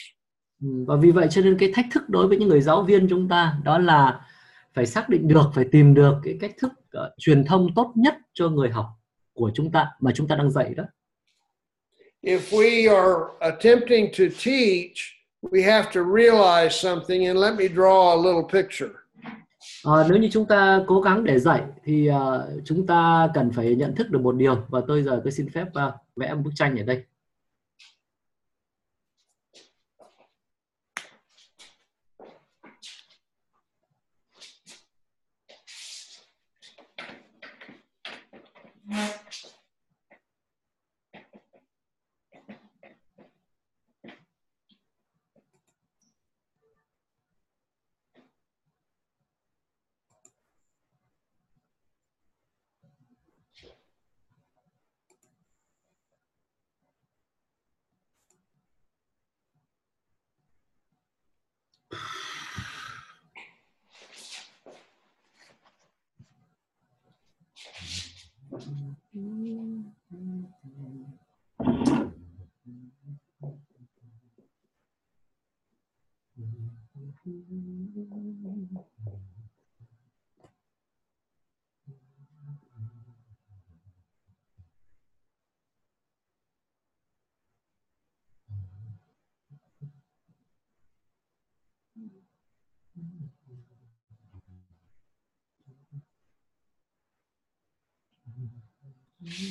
Và vì vậy cho nên cái thách thức đối với những người giáo viên chúng ta đó là phải xác định được, phải tìm được cái cách thức truyền thông tốt nhất cho người học của chúng ta mà chúng ta đang dạy đó. If we are attempting to teach, we have to realize something, and let me draw a little picture. Nếu như chúng ta cố gắng để dạy thì chúng ta cần phải nhận thức được một điều, và tôi xin phép vẽ một bức tranh ở đây.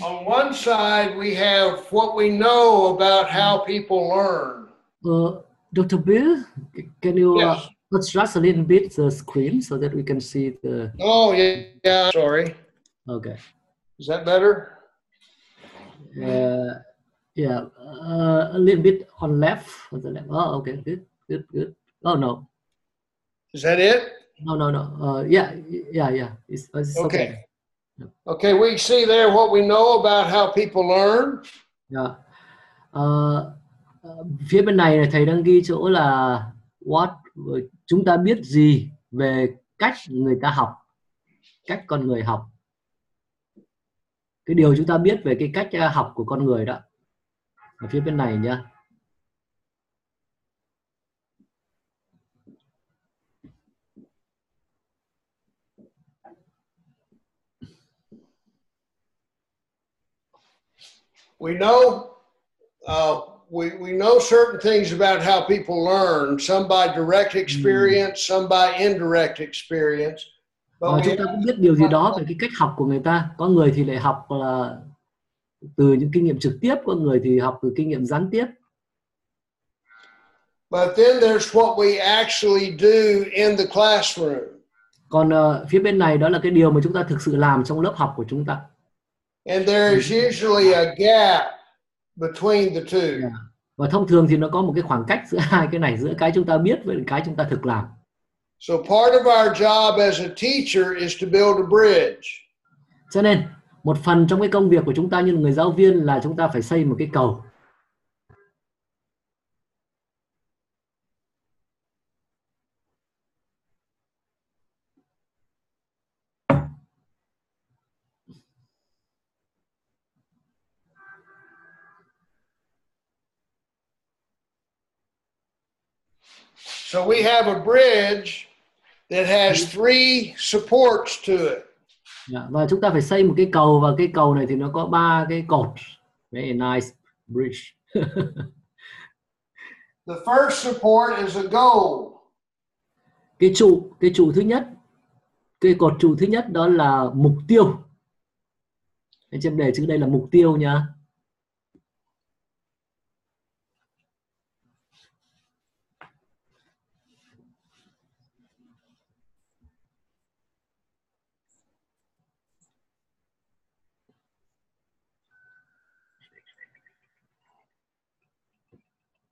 On one side, we have what we know about how people learn. Dr. Bill, can you Yes. adjust a little bit the screen so that we can see the... Oh, yeah, sorry. Okay. Is that better? Yeah, a little bit on the left. Oh, okay, good. Oh, no. Is that it? No. Yeah. It's okay. Okay, we see there what we know about how people learn. Yeah. Phía bên này thầy đang ghi chỗ là chúng ta biết gì về cách người ta học, cách con người học. Cái điều chúng ta biết về cái cách học của con người đó. Ở phía bên này nhá. We know we know certain things about how people learn, some by direct experience, some by indirect experience. Chúng ta cũng biết điều gì đó về cái cách học của người ta. Có người thì lại học là từ những kinh nghiệm trực tiếp, có người thì học từ kinh nghiệm gián tiếp. But then there's what we actually do in the classroom. Còn phía bên này đó là cái điều mà chúng ta thực sự làm trong lớp học của chúng ta. And there is usually a gap between the two. Và thông thường thì nó có một cái khoảng cách giữa hai cái này, giữa cái chúng ta biết với cái chúng ta thực làm. So part of our job as a teacher is to build a bridge. Cho nên một phần trong cái công việc của chúng ta như là người giáo viên là chúng ta phải xây một cái cầu. So we have a bridge that has 3 supports to it. Và chúng ta phải xây một cái cầu, và cái cầu này thì nó có 3 cái cột. Very nice bridge. The first support is a goal. Cái trụ thứ nhất, cái cột trụ thứ nhất đó là mục tiêu. Ở trên đề chữ đây là mục tiêu nha.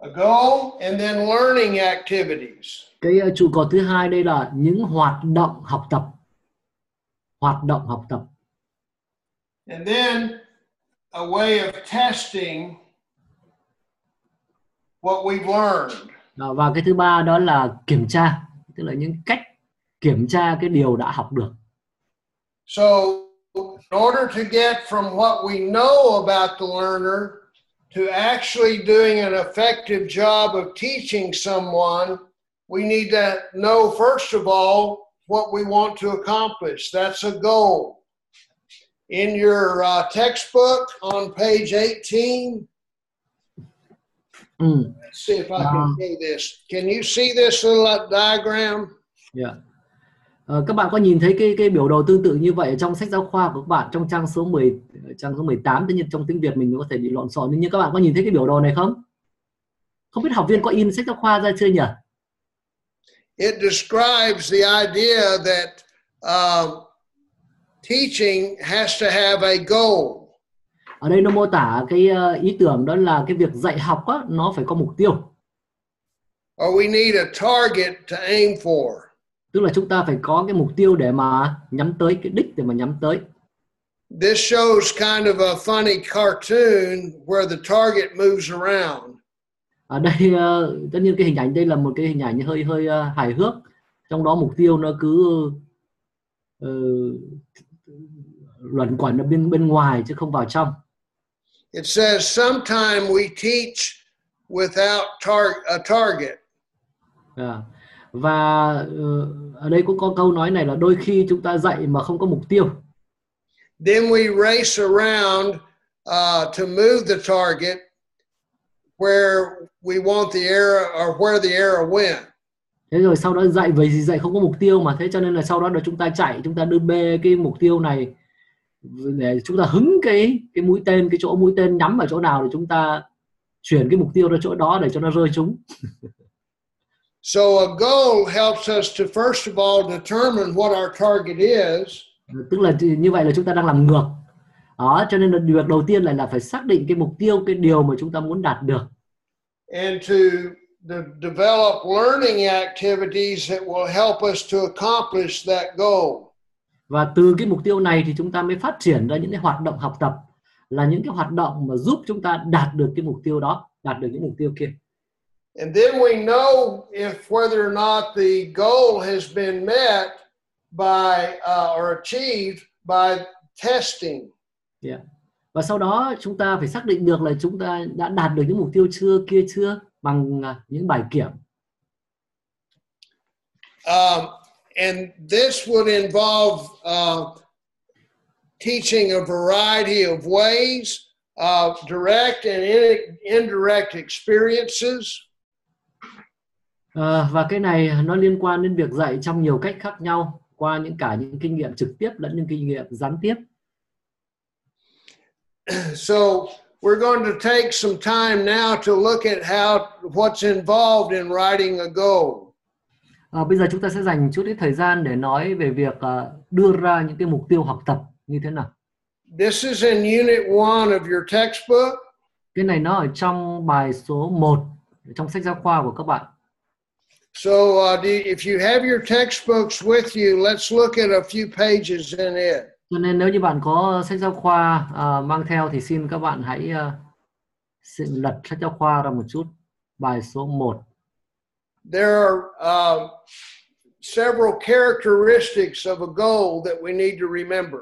A goal and then learning activities. Cái trụ cột thứ hai đây là những hoạt động học tập. Hoạt động học tập. And then a way of testing what we've learned. Và cái thứ ba đó là kiểm tra, tức là những cách kiểm tra cái điều đã học được. So in order to get from what we know about the learner to actually doing an effective job of teaching someone, we need to know, first of all, what we want to accomplish. That's a goal. In your textbook on page 18, let's see if I can do this. Can you see this little diagram? Yeah. Các bạn có nhìn thấy cái biểu đồ tương tự như vậy trong sách giáo khoa của các bạn trong trang số 18, tất nhiên trong tiếng Việt mình có thể bị lộn xộn, nhưng các bạn có nhìn thấy cái biểu đồ này không? Không biết học viên có in sách giáo khoa ra chưa nhỉ? It describes the idea that teaching has to have a goal. Ở đây nó mô tả cái ý tưởng đó là cái việc dạy học á, nó phải có mục tiêu. Or we need a target to aim for. Tức là chúng ta phải có cái mục tiêu để mà nhắm tới, cái đích để mà nhắm tới. This shows kind of a funny cartoon where the target moves around. Ở đây tất nhiên cái hình ảnh đây là một cái hình ảnh hơi hài hước. Trong đó mục tiêu nó cứ luẩn quẩn ở bên ngoài chứ không vào trong. It says sometimes we teach without a target. Và ở đây cũng có câu nói này là đôi khi chúng ta dạy mà không có mục tiêu. Then we race around to move the target where we want the arrow or where the arrow went. Thế rồi sau đó dạy vì gì dạy không có mục tiêu mà, thế cho nên là sau đó là chúng ta chạy, chúng ta đưa bê cái mục tiêu này để chúng ta hứng cái mũi tên, cái chỗ mũi tên nhắm vào chỗ nào để chúng ta chuyển cái mục tiêu ra chỗ đó để cho nó rơi trúng. So a goal helps us to first of all determine what our target is. Tức là như vậy là chúng ta đang làm ngược. Đó, cho nên là việc đầu tiên là phải xác định cái mục tiêu, cái điều mà chúng ta muốn đạt được. And to develop learning activities that will help us to accomplish that goal. Và từ cái mục tiêu này thì chúng ta mới phát triển ra những cái hoạt động học tập, là những cái hoạt động mà giúp chúng ta đạt được cái mục tiêu đó, đạt được những mục tiêu kia. And then we know if whether or not the goal has been met by or achieved by testing. Yeah. Và sau đó chúng ta phải xác định được là chúng ta đã đạt được những mục tiêu chưa bằng những bài kiểm. And this would involve teaching a variety of ways, direct and indirect experiences. Và cái này nó liên quan đến việc dạy trong nhiều cách khác nhau, qua những kinh nghiệm trực tiếp lẫn những kinh nghiệm gián tiếp. So we're going to take some time now to look at what's involved in writing a goal. Bây giờ chúng ta sẽ dành chút ít thời gian để nói về việc đưa ra những cái mục tiêu học tập như thế nào. This is in Unit 1 of your textbook. Cái này nó ở trong bài số 1 trong sách giáo khoa của các bạn. So if you have your textbooks with you, let's look at a few pages in it. Cho nên nếu như bạn có sách giáo khoa mang theo thì xin các bạn hãy xin lật sách giáo khoa ra một chút. Bài số 1. There are several characteristics of a goal that we need to remember.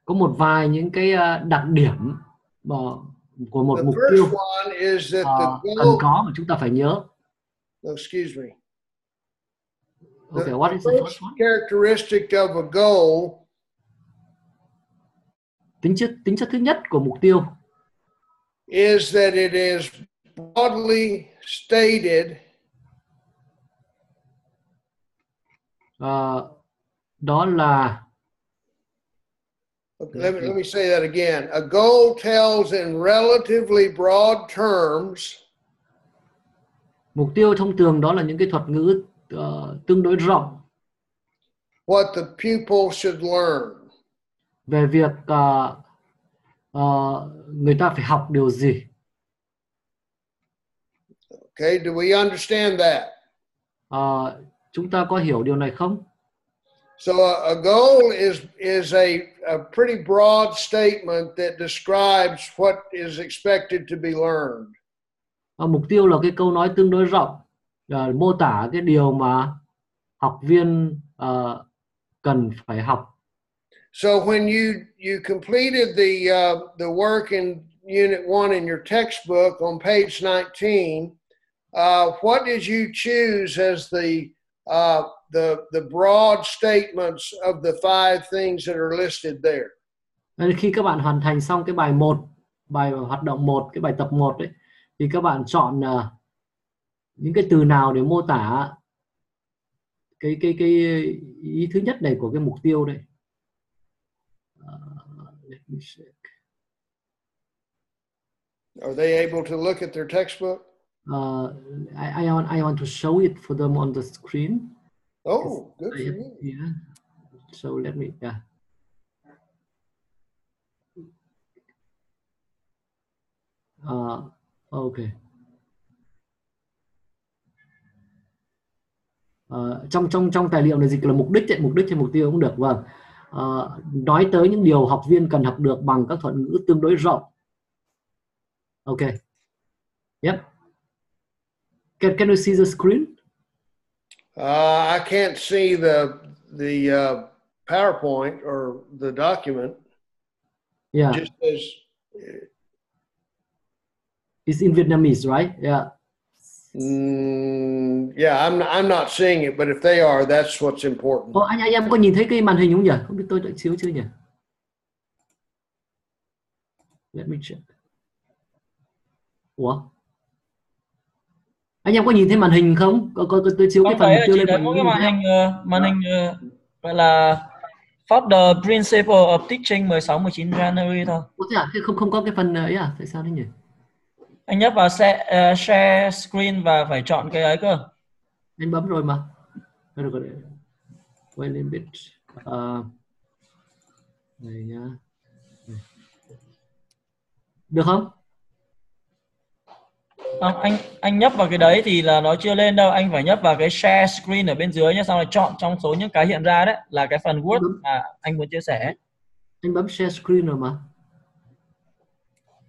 Có một vài những cái đặc điểm của một The mục first tiêu one is that the cần goal. có mà chúng ta phải nhớ. Excuse me. Okay, what is the first first one? characteristic of a goal Tính chất thứ nhất của mục tiêu is that it is broadly stated. Đó là Okay, let me say that again. A goal tells in relatively broad terms mục tiêu thông thường đó là những cái thuật ngữ tương đối rộng what the pupil should learn. về việc người ta phải học điều gì. Okay, do we understand that? Chúng ta có hiểu điều này không? So a goal is a pretty broad statement that describes what is expected to be learned. Mục tiêu là cái câu nói tương đối rộng, mô tả cái điều mà học viên cần phải học. So when you completed the work in Unit 1 in your textbook on page 19, what did you choose as the broad statements of the 5 things that are listed there? Nên khi các bạn hoàn thành xong cái bài 1, bài hoạt động 1, cái bài tập 1 đấy, thì các bạn chọn những cái từ nào để mô tả cái ý thứ nhất này của cái mục tiêu đây. Let me check. Are they able to look at their textbook? I want to show it for them on the screen. Oh, good for you. Yeah. So let me. Yeah. Okay. Trong tài liệu này dịch là mục đích hay mục tiêu cũng được. Vâng. Nói tới những điều học viên cần học được bằng các thuật ngữ tương đối rộng. Okay. Yep. Can you see the screen? I can't see the PowerPoint or the document. Yeah. It just says it's in Vietnamese, right? Yeah. Yeah, I'm not seeing it, but if they are, that's what's important. Anh em có nhìn thấy cái màn hình không nhỉ? Không biết tôi đợi xíu chưa nhỉ? Let me check. Ủa? Anh em có nhìn thấy màn hình không? Có tôi chiếu cái phần mục tiêu lên có cái màn hình gọi là For the Principle of Teaching 16-19 January thôi. Thế à? Thế không có cái phần ấy à? Tại sao thế nhỉ? Anh nhấp vào share screen và phải chọn cái ấy cơ. Anh bấm rồi mà. Wait a bit. Này nhá. Được không? Anh nhấp vào cái đấy thì là nó chưa lên đâu. Anh phải nhấp vào cái share screen ở bên dưới nhé. Xong rồi chọn trong số những cái hiện ra đấy là cái phần Word mà anh muốn chia sẻ. Anh bấm share screen rồi mà.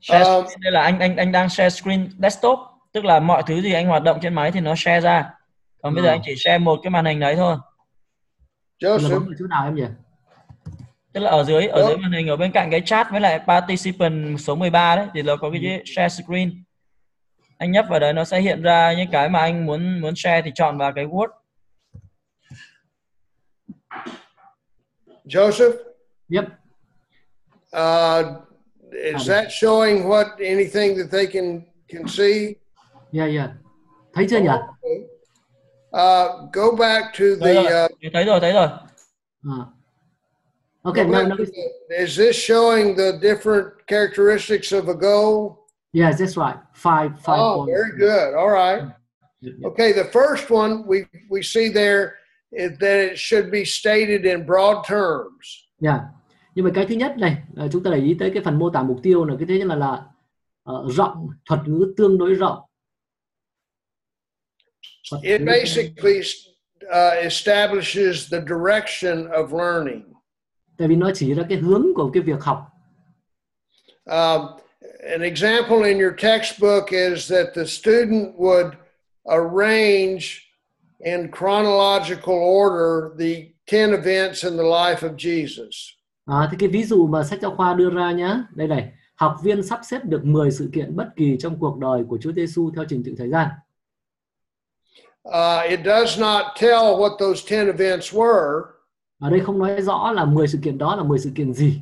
Share screen đây là anh đang share screen desktop, tức là mọi thứ gì anh hoạt động trên máy thì nó share ra. Còn bây giờ anh chỉ share một cái màn hình đấy thôi. Joseph, ở chỗ nào em nhỉ? Tức là ở dưới màn hình ở bên cạnh cái chat với lại participant số 13 đấy thì nó có cái share screen. Anh nhấp vào đấy nó sẽ hiện ra những cái mà anh muốn share thì chọn vào cái Word. Joseph? Yep. Is that showing anything that they can see? Yeah. Thấy chưa nhỉ? Go back to the. Thấy rồi. Okay. Now, is this showing the different characteristics of a goal? Yes, that's right. Five Oh, points. very good. All right. Yep. Okay, the first one we see there is that it should be stated in broad terms. Yeah. Nhưng mà cái thứ nhất này, chúng ta để ý tới cái phần mô tả mục tiêu là cái thứ nhất là rộng, thuật ngữ tương đối rộng. It basically establishes the direction of learning. Tại vì nó chỉ ra cái hướng của cái việc học. An example in your textbook is that the student would arrange in chronological order the 10 events in the life of Jesus. Thì cái ví dụ mà sách giáo khoa đưa ra nhá, đây này, học viên sắp xếp được 10 sự kiện bất kỳ trong cuộc đời của Chúa Giêsu theo trình tự thời gian. It does not tell what those 10 events were. Ở đây không nói rõ là 10 sự kiện đó là 10 sự kiện gì.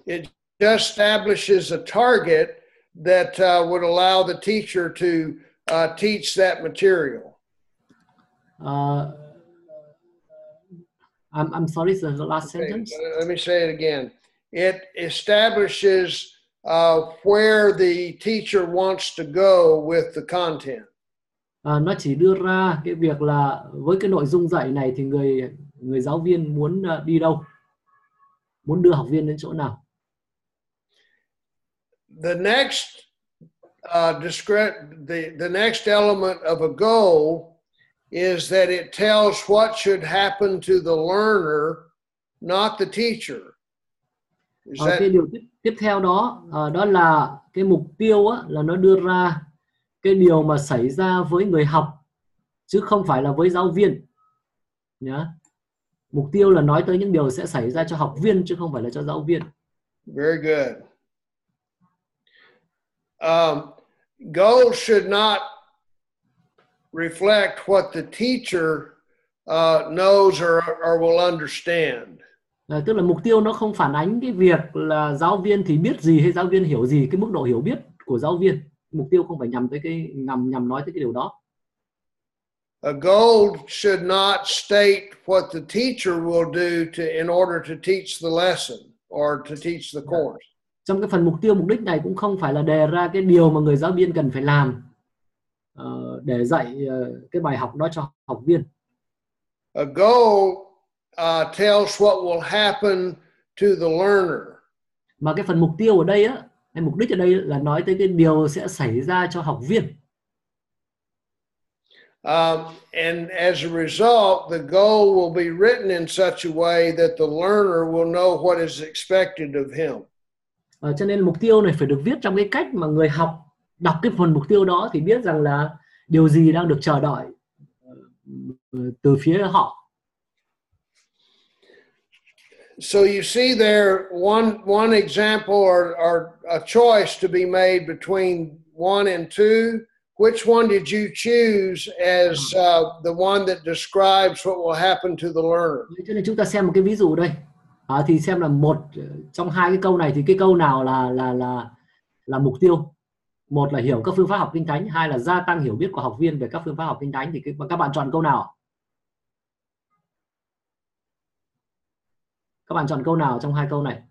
It just establishes a target that would allow the teacher to teach that material. I'm sorry, the last sentence. Let me say it again. It establishes where the teacher wants to go with the content. Nó chỉ đưa ra cái việc là với cái nội dung dạy này thì người giáo viên muốn đi đâu, muốn đưa học viên đến chỗ nào. The next the next element of a goal is that it tells what should happen to the learner, not the teacher. Cái điều tiếp theo đó đó là cái mục tiêu á, là nó đưa ra cái điều mà xảy ra với người học chứ không phải là với giáo viên nhá. Mục tiêu là nói tới những điều sẽ xảy ra cho học viên chứ không phải là cho giáo viên. Very good. Goals should not reflect what the teacher knows or will understand. Tức là mục tiêu nó không phản ánh cái việc là giáo viên thì biết gì hay giáo viên hiểu gì, cái mức độ hiểu biết của giáo viên. Mục tiêu không phải nhằm tới cái nhằm nói tới cái điều đó. A goal should not state what the teacher will do in order to teach the lesson or to teach the course. Trong cái phần mục tiêu, mục đích này cũng không phải là đề ra cái điều mà người giáo viên cần phải làm để dạy cái bài học đó cho học viên. A goal tells what will happen to the learner. Mà cái phần mục tiêu ở đây á, hay mục đích ở đây là nói tới cái điều sẽ xảy ra cho học viên. And as a result, the goal will be written in such a way that the learner will know what is expected of him. Cho nên mục tiêu này phải được viết trong cái cách mà người học đọc cái phần mục tiêu đó thì biết rằng là điều gì đang được chờ đợi từ phía họ. So you see there one example or a choice to be made between 1 and 2. Which one did you choose as the one that describes what will happen to the learner? Cho nên chúng ta xem một cái ví dụ đây. Thì xem là một trong hai cái câu này thì cái câu nào là mục tiêu. Một là hiểu các phương pháp học Kinh Thánh, hai là gia tăng hiểu biết của học viên về các phương pháp học Kinh Thánh, thì các bạn chọn câu nào? Các bạn chọn câu nào trong hai câu này?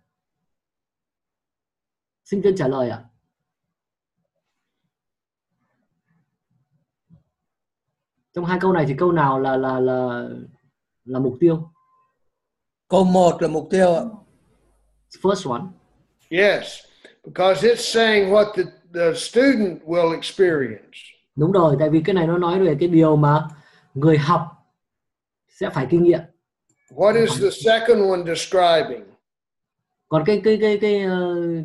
Sinh viên trả lời ạ. Trong hai câu này thì câu nào là mục tiêu? Câu 1 là mục tiêu ạ. First one. Yes, because it's saying what the student will experience. Đúng rồi, tại vì cái này nó nói về cái điều mà người học sẽ phải kinh nghiệm. What is the second one describing? Còn cái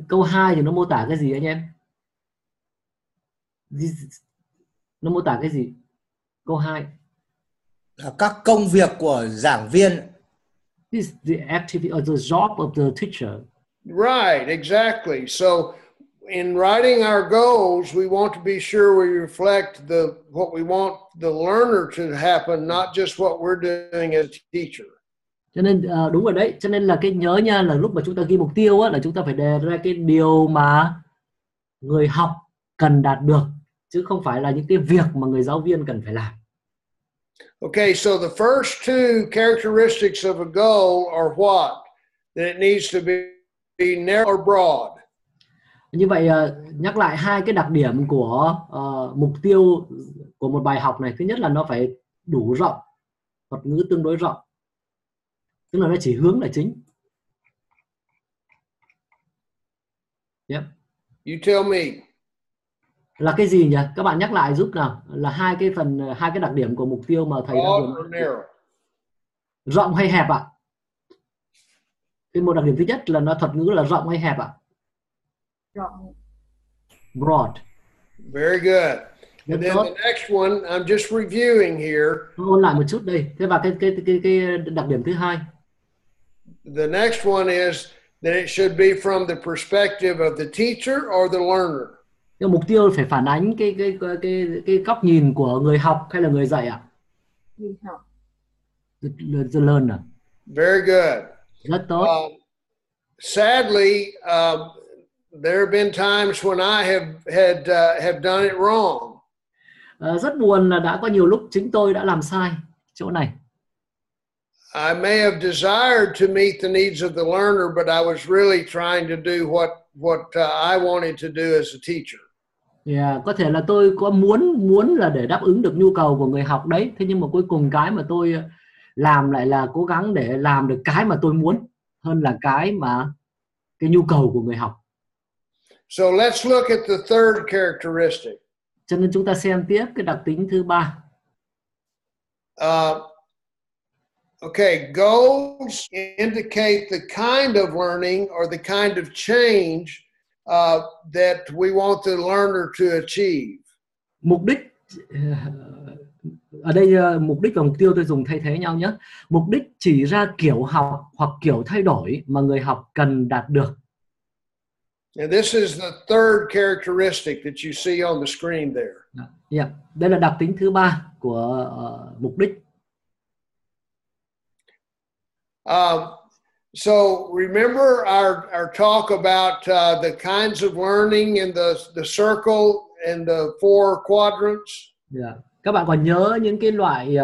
câu 2 thì nó mô tả cái gì anh em? Nó mô tả cái gì? Câu 2 là các công việc của giảng viên. This is the activity or the job of the teacher. Right, exactly. So in writing our goals, we want to be sure we reflect what we want the learner to happen, not just what we're doing as a teacher. Cho nên đúng rồi đấy, cho nên là cái nhớ nha, là lúc mà chúng ta ghi mục tiêu á, là chúng ta phải đề ra cái điều mà người học cần đạt được, chứ không phải là những cái việc mà người giáo viên cần phải làm. Okay, so the first two characteristics of a goal are what? That it needs to be narrow or broad. Như vậy nhắc lại hai cái đặc điểm của mục tiêu của một bài học này. Thứ nhất là nó phải đủ rộng, thuật ngữ tương đối rộng, tức là nó chỉ hướng là chính. Yep. You tell me. Là cái gì nhỉ? Các bạn nhắc lại giúp nào. Là hai cái đặc điểm của mục tiêu mà thầy đã vừa Broad or nói. narrow? Rộng hay hẹp ạ? Cái một đặc điểm thứ nhất là nó thuật ngữ là rộng hay hẹp ạ? Rộng. Broad. Very good. Rất And then tốt. the next one, I'm just reviewing here. Tôi ôn lại một chút đây. Thế và cái đặc điểm thứ hai. The next one is that it should be from the perspective of the teacher or the learner. Cái mục tiêu phải phản ánh cái góc nhìn của người học hay là người dạy ạ? Người học. The learner. Very good. Rất tốt. Sadly, there have been times when I have done it wrong. Rất buồn là đã có nhiều lúc chính tôi đã làm sai chỗ này. I may have desired to meet the needs of the learner, but I was really trying to do what I wanted to do as a teacher. Yeah, có thể là tôi có muốn là để đáp ứng được nhu cầu của người học đấy, thế nhưng mà cuối cùng cái mà tôi làm lại là cố gắng để làm được cái mà tôi muốn hơn là cái nhu cầu của người học. So let's look at the third characteristic. Cho nên chúng ta xem tiếp cái đặc tính thứ ba. Okay, goals indicate the kind of learning or the kind of change that we want the learner to achieve. Mục đích ở đây mục đích và mục tiêu tôi dùng thay thế nhau nhé. Mục đích chỉ ra kiểu học hoặc kiểu thay đổi mà người học cần đạt được. And this is the third characteristic that you see on the screen there. Yeah. Đây là đặc tính thứ ba của mục đích. So remember our talk about the kinds of learning in the circle and the four quadrants. Yeah. Các bạn còn nhớ những cái loại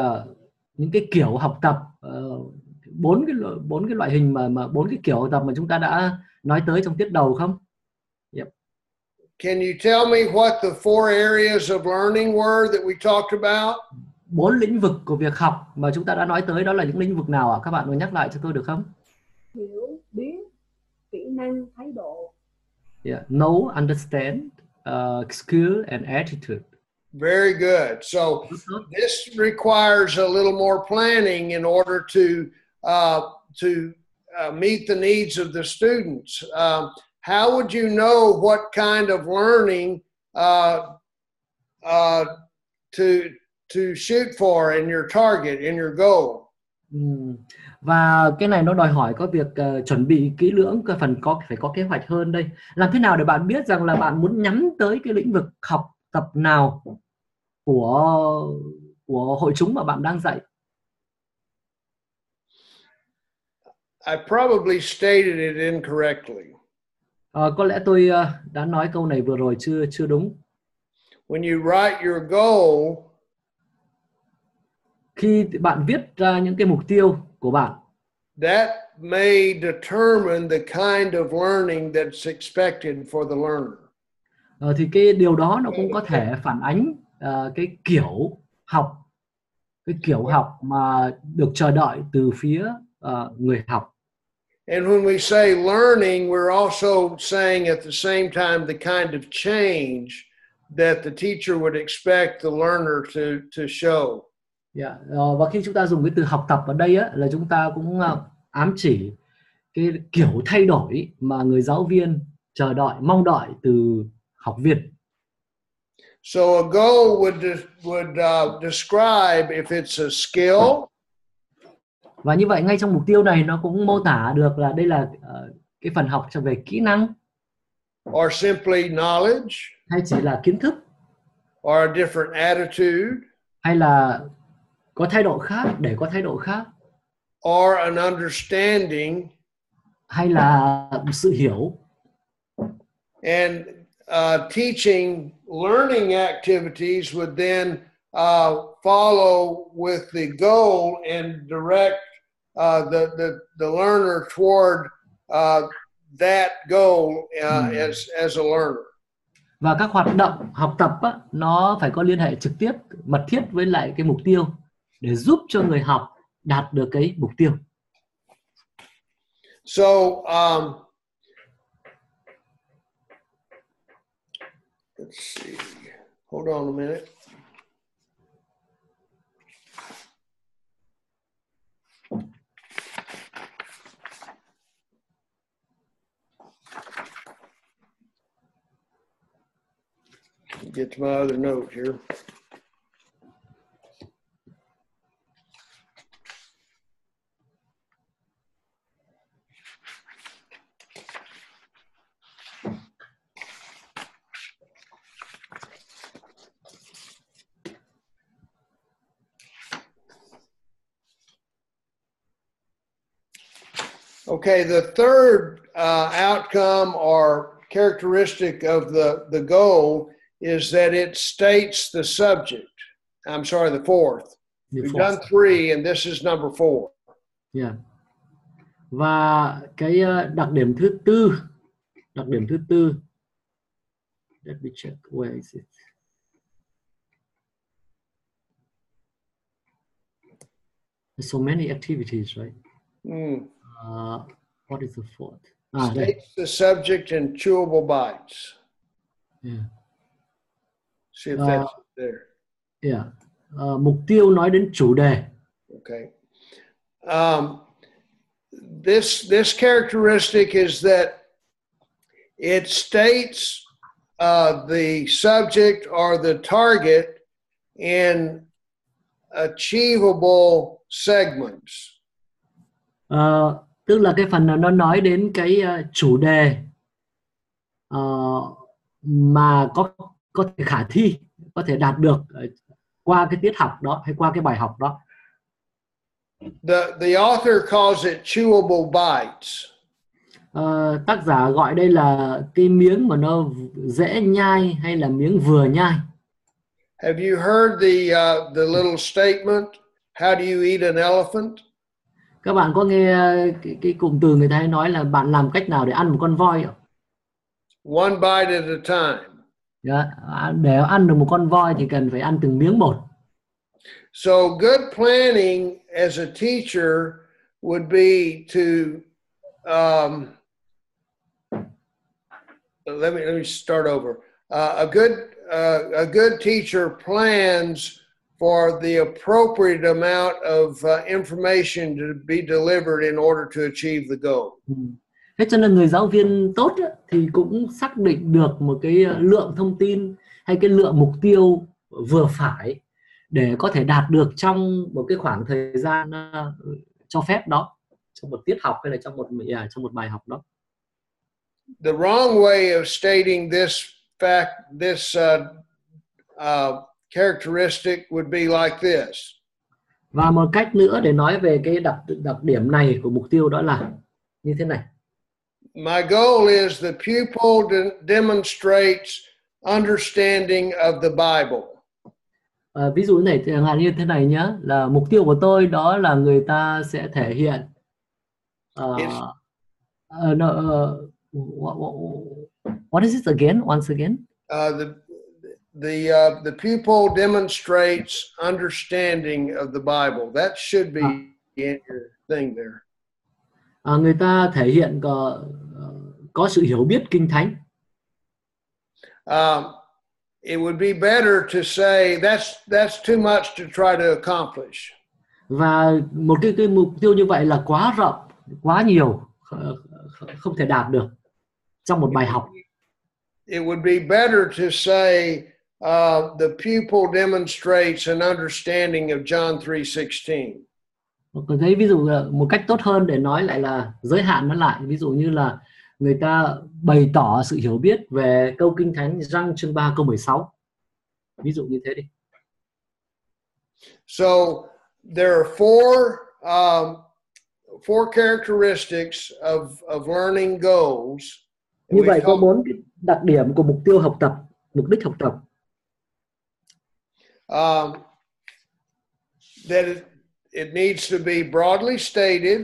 những cái kiểu học tập bốn cái loại hình mà bốn cái kiểu học tập mà chúng ta đã nói tới trong tiết đầu không? Yep. Can you tell me what the four areas of learning were that we talked about? 4 lĩnh vực của việc học mà chúng ta đã nói tới đó là những lĩnh vực nào ạ? Các bạn có nhắc lại cho tôi được không? Hiểu, biết, kỹ năng, thái độ. Yeah. Know, understand, skill and attitude. Very good. So this requires a little more planning in order to meet the needs of the students. How would you know what kind of learning to shoot for in your target, in your goal? Và cái này nó đòi hỏi có việc chuẩn bị kỹ lưỡng, phải có kế hoạch hơn đây. Làm thế nào để bạn biết rằng là bạn muốn nhắm tới cái lĩnh vực học tập nào của hội chúng mà bạn đang dạy? I probably stated it incorrectly. Có lẽ tôi đã nói câu này vừa rồi chưa đúng. When you write your goal, khi bạn viết ra những cái mục tiêu của bạn, that may determine the kind of learning that's expected for the learner. Thì cái điều đó nó cũng có thể phản ánh cái kiểu học mà được chờ đợi từ phía người học. And when we say learning, we're also saying at the same time the kind of change that the teacher would expect the learner to show. Yeah. Và khi chúng ta dùng cái từ học tập ở đây á, là chúng ta cũng ám chỉ cái kiểu thay đổi mà người giáo viên mong đợi từ học viên. So a goal would describe if it's a skill. Và như vậy ngay trong mục tiêu này nó cũng mô tả được là đây là cái phần học về kỹ năng, or simply knowledge, hay chỉ là kiến thức, or a different attitude, hay là có thái độ khác, or an understanding, hay là sự hiểu. And teaching learning activities would then follow with the goal and direct the learner toward that goal as a learner. Và các hoạt động học tập á, nó phải có liên hệ trực tiếp, mật thiết với lại cái mục tiêu để giúp cho người học đạt được cái mục tiêu. So let's see. Hold on a minute. Get to my other note here. Okay, the third outcome or characteristic of the goal is that it states the subject. I'm sorry, the fourth. We've done 3 and this is number 4. Yeah. Và cái đặc điểm thứ tư, let me check, where is it? There's so many activities, right? What is the fourth? States the subject in chewable bites. Yeah. See if that's there. Yeah. Mục tiêu nói đến chủ đề. Okay. This characteristic is that it states the subject or the target in achievable segments. Tức là cái phần nó nói đến cái chủ đề mà có thể khả thi, có thể đạt được qua cái tiết học đó hay qua cái bài học đó. The author calls it chewable bites. Tác giả gọi đây là cái miếng mà nó dễ nhai hay là miếng vừa nhai. Have you heard the little statement? How do you eat an elephant? Các bạn có nghe cái cụm từ người ta hay nói là bạn làm cách nào để ăn một con voi ạ? One bite at a time. Yeah. Để ăn được một con voi thì cần phải ăn từng miếng một. So good planning as a teacher would be to let me start over. A good teacher plans for the appropriate amount of information to be delivered in order to achieve the goal. Thế cho nên người giáo viên tốt thì cũng xác định được một cái lượng thông tin hay cái lượng mục tiêu vừa phải để có thể đạt được trong một cái khoảng thời gian cho phép đó, trong một tiết học hay là trong một bài học đó. The wrong way of stating this fact, this characteristic would be like this. Và một cách nữa để nói về cái đặc điểm này của mục tiêu đó là như thế này. My goal is the pupil demonstrates understanding of the Bible. Ví dụ này như thế này nhé, là mục tiêu của tôi đó là người ta sẽ thể hiện what is it again? Once again? The pupil demonstrates understanding of the Bible. That should be in your thing there. Người ta thể hiện có sự hiểu biết kinh thánh. It would be better to say that's too much to try to accomplish. Và một cái mục tiêu như vậy là quá rộng, quá nhiều, không thể đạt được trong một bài học. It would be better to say the pupil demonstrates an understanding of John 3:16. Còn thấy ví dụ một cách tốt hơn để nói lại là giới hạn nó lại, ví dụ như là người ta bày tỏ sự hiểu biết về câu kinh thánh Giăng chương 3 câu 16. Ví dụ như thế đi. So there are four characteristics of learning goals. Như vậy có 4 cái đặc điểm của mục tiêu học tập, mục đích học tập. That it needs to be broadly stated.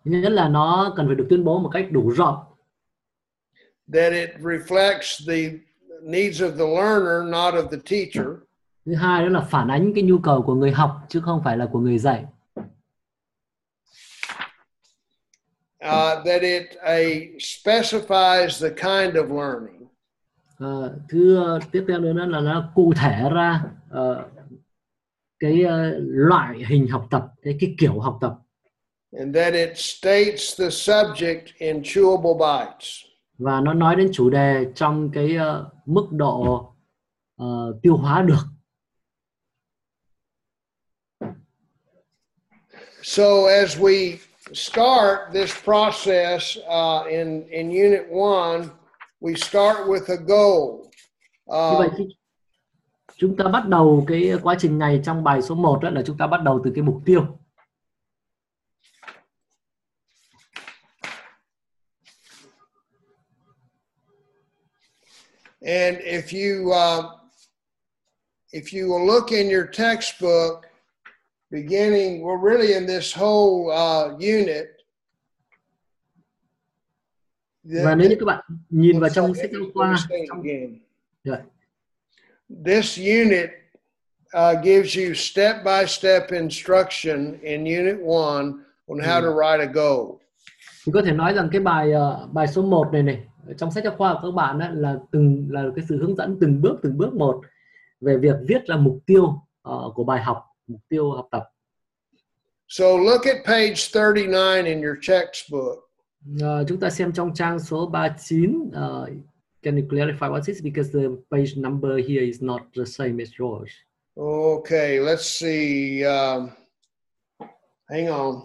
Nhất là nó cần phải được tuyên bố một cách đủ rộng. That it reflects the needs of the learner, not of the teacher. Thứ hai đó là phản ánh cái nhu cầu của người học chứ không phải là của người dạy. That it specifies the kind of learning. Tiếp theo nữa là nó cụ thể ra cái loại hình học tập, cái kiểu học tập. And then it states the subject in chewable bites. Và nó nói đến chủ đề trong cái mức độ tiêu hóa được. So as we start this process in Unit 1, we start with a goal. Như vậy khi chúng ta bắt đầu cái quá trình này trong bài số 1 đó là chúng ta bắt đầu từ cái mục tiêu. And if you will look in your textbook, beginning, we're really in this whole unit. Và nếu như các bạn nhìn vào trong sách giáo khoa, this unit gives you step-by-step instruction in Unit 1 on how to write a goal. Thì có thể nói rằng cái bài số 1 này trong sách giáo khoa của các bạn là cái sự hướng dẫn từng bước một về việc viết ra mục tiêu của bài học, mục tiêu học tập. So look at page 39 in your textbook. Chúng ta xem trong trang số 39. Can you clarify what is, because the page number here is not the same as yours. Okay, let's see. Hang on.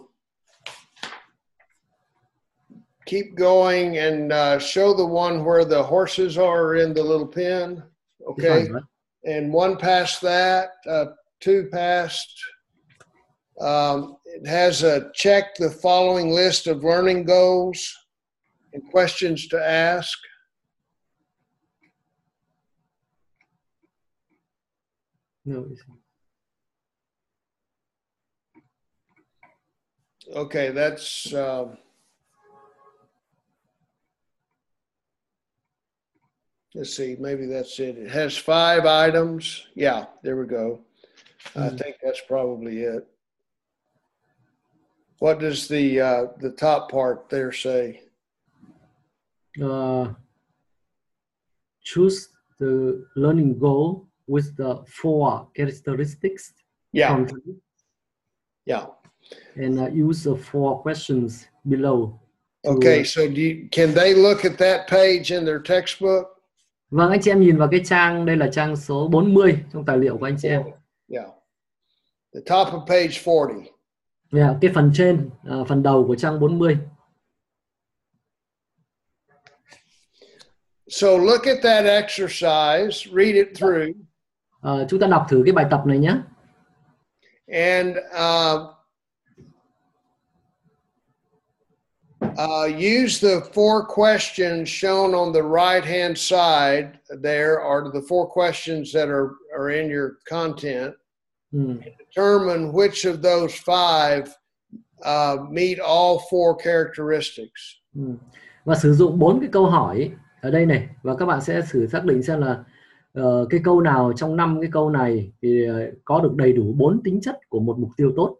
Keep going and show the one where the horses are in the little pen. Okay. And one past that, two past. It has a check the following list of learning goals and questions to ask. No. Okay, that's let's see, maybe that's it. It has 5 items. Yeah, there we go. I think that's probably it. What does the top part there say? Choose the learning goal with the 4 characteristics. Yeah. Yeah. And use the 4 questions below. Okay, so can they look at that page in their textbook? Vâng, anh chị em nhìn vào cái trang, đây là trang số 40 trong tài liệu của anh chị em. Yeah. The top of page 40. Yeah, cái phần trên, phần đầu của trang 40. So look at that exercise, read it through. Chúng ta đọc thử cái bài tập này nhé. And use the 4 questions shown on the right-hand side. There are the 4 questions that are in your content. And determine which of those 5 meet all 4 characteristics. Và sử dụng 4 cái câu hỏi ở đây này, và các bạn sẽ thử xác định xem là cái câu nào trong 5 cái câu này thì có được đầy đủ 4 tính chất của một mục tiêu tốt.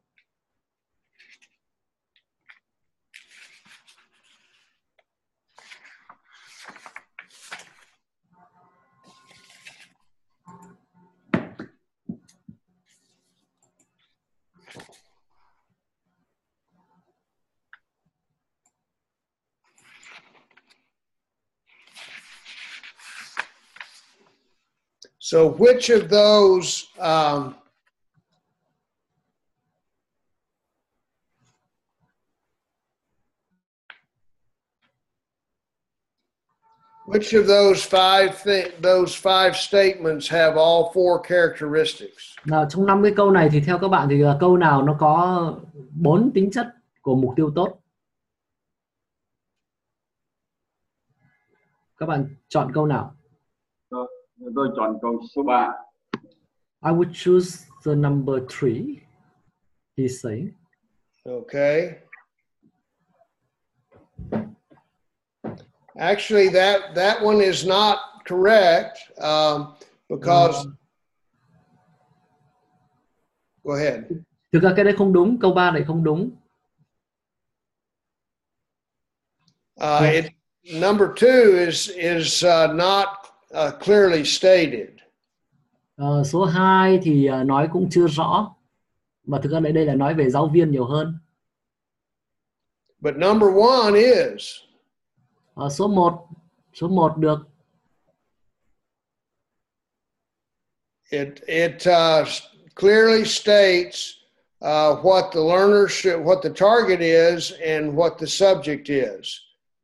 So which of those those 5 statements have all 4 characteristics? Nào, trong 5 cái câu này thì theo các bạn thì câu nào nó có 4 tính chất của mục tiêu tốt? Các bạn chọn câu nào? Tôi chọn câu số 3. I would choose the number 3. He's saying. Okay. Actually, that one is not correct because. Go ahead. Thực ra cái đấy không đúng, câu 3 này không đúng. Number 2 is not clearly stated. Số 2 thì nói cũng chưa rõ, mà thực ra đây là nói về giáo viên nhiều hơn. But number 1 is. Số 1 được. It clearly states what the learner should, what the target is, and what the subject is.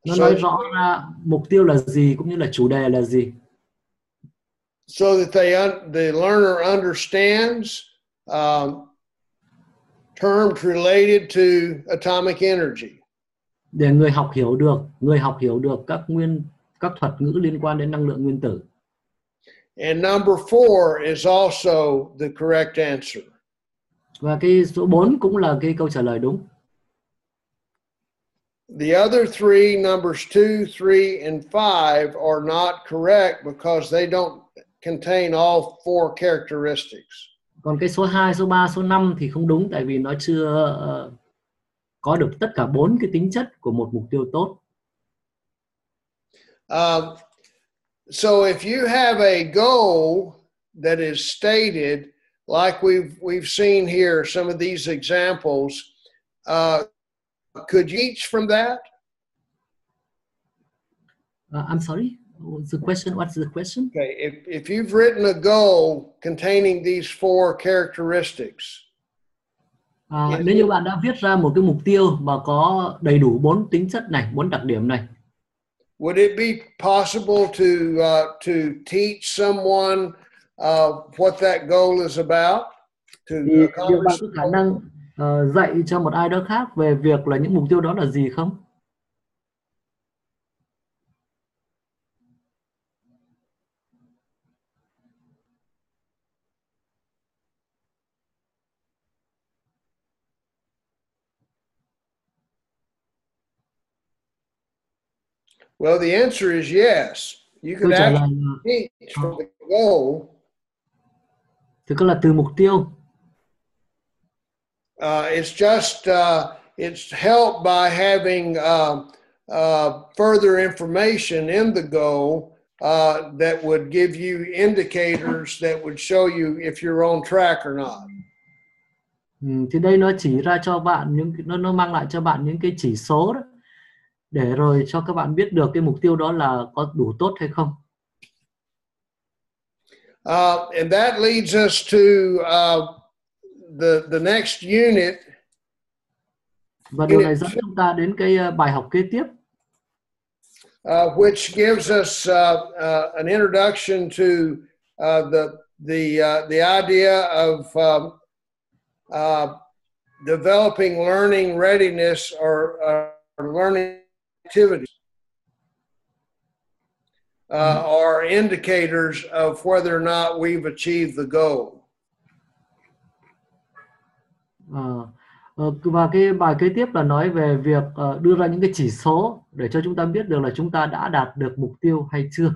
Nó nói rõ ra mục tiêu là gì cũng như là chủ đề là gì. So that the learner understands terms related to atomic energy. Để người học hiểu được các thuật ngữ liên quan đến năng lượng nguyên tử. And number 4 is also the correct answer. Và cái số 4 cũng là cái câu trả lời đúng. The other 3, numbers 2, 3, and 5 are not correct because they don't contain all 4 characteristics. Còn cái số 2, số 3, số 5 thì không đúng, tại vì nó chưa có được tất cả 4 cái tính chất của một mục tiêu tốt. So if you have a goal that is stated, like we've seen here, some of these examples, could you teach from that? I'm sorry. The question. What's the question? Okay, if you've written a goal containing these 4 characteristics. Nếu như bạn đã viết ra một cái mục tiêu mà có đầy đủ 4 tính chất này, 4 đặc điểm này. Would it be possible to teach someone what that goal is about? Thì liệu bạn có khả năng dạy cho một ai đó khác về việc là những mục tiêu đó là gì không? Well, the answer is yes. You could actually teach from the goal. Thực ra là từ mục tiêu. It's just it's helped by having further information in the goal that would give you indicators that would show you if you're on track or not. Thì đây nó chỉ ra cho bạn nó mang lại cho bạn những cái chỉ số đó, để rồi cho các bạn biết được cái mục tiêu đó là có đủ tốt hay không. And that leads us to the next unit. Và điều này dẫn chúng ta đến cái bài học kế tiếp. Which gives us an introduction to the idea of developing learning readiness or learning activities are indicators of whether or not we've achieved the goal. Và cái bài kế tiếp là nói về việc đưa ra những cái chỉ số để cho chúng ta biết được là chúng ta đã đạt được mục tiêu hay chưa.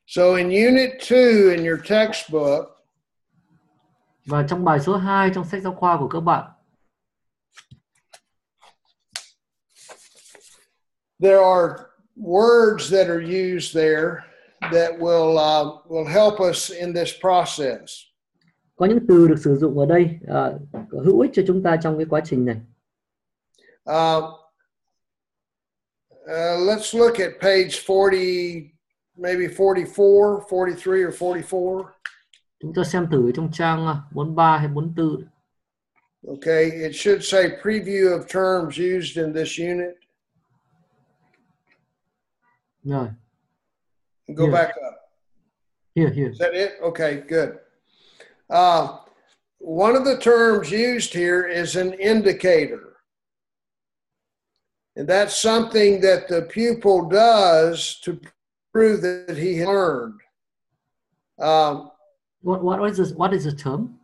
So in Unit 2 in your textbook, và trong bài số 2 trong sách giáo khoa của các bạn, there are words that are used there that will help us in this process. Có những từ được sử dụng ở đây hữu ích cho chúng ta trong cái quá trình này. Let's look at page 40, maybe 44, 43 or 44. Chúng ta xem thử trong trang 43 hay 44. Okay, it should say preview of terms used in this unit. Rồi. Go Here. back up. Here. Is that it? Okay, good. One of the terms used here is an indicator. And that's something that the pupil does to prove that he learned. What is the term?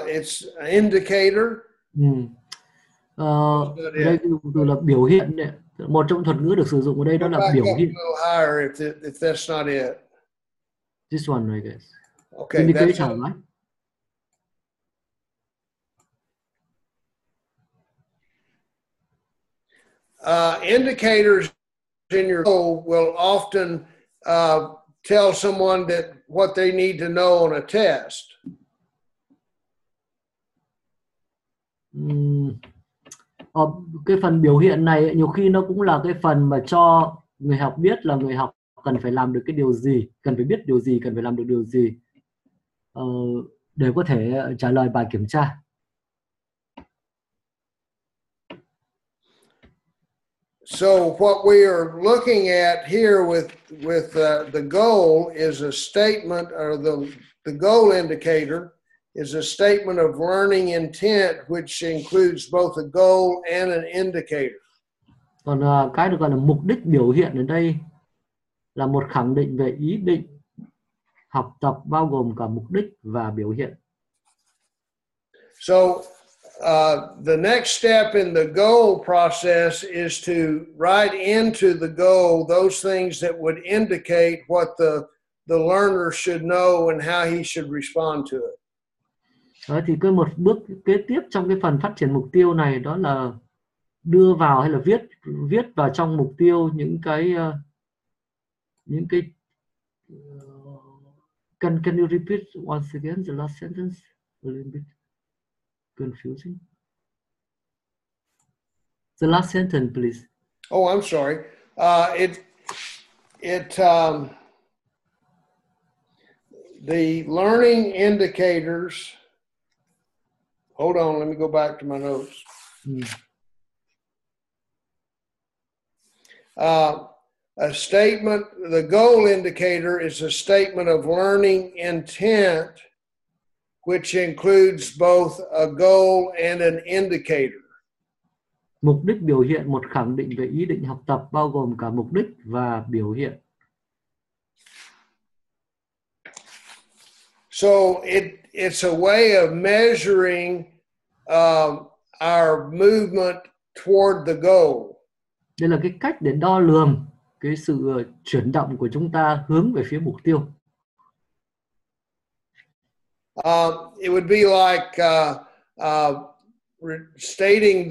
It's an indicator. Đây từ là biểu hiện đấy. Một trong thuật ngữ được sử dụng ở đây đó là biểu hiện. If that's not it. This one, I guess. Okay, indicator, right? Indicators in your goal will often tell someone that what they need to know on a test. Cái phần biểu hiện này nhiều khi nó cũng là cái phần mà cho người học biết là người học cần phải làm được cái điều gì, cần phải biết điều gì, cần phải làm được điều gì để có thể trả lời bài kiểm tra. So what we are looking at here with the goal is a statement, or the goal indicator is a statement of learning intent, which includes both a goal and an indicator. Còn cái được gọi là mục đích biểu hiện ở đây là một khẳng định về ý định học tập bao gồm cả mục đích và biểu hiện. So the next step in the goal process is to write into the goal those things that would indicate what the learner should know and how he should respond to it. Đó, thì cái một bước kế tiếp trong cái phần phát triển mục tiêu này đó là đưa vào hay là viết vào trong mục tiêu những cái can you repeat once again the last sentence? A little bit confusing. The last sentence, please. Oh, I'm sorry. The learning indicators. Hold on, let me go back to my notes. A statement, the goal indicator is a statement of learning intent, which includes both a goal and an indicator. Mục đích biểu hiện một khẳng định về ý định học tập bao gồm cả mục đích và biểu hiện. So it's a way of measuring our movement toward the goal. Đây là cái cách để đo lường cái sự chuyển động của chúng ta hướng về phía mục tiêu. It would be like stating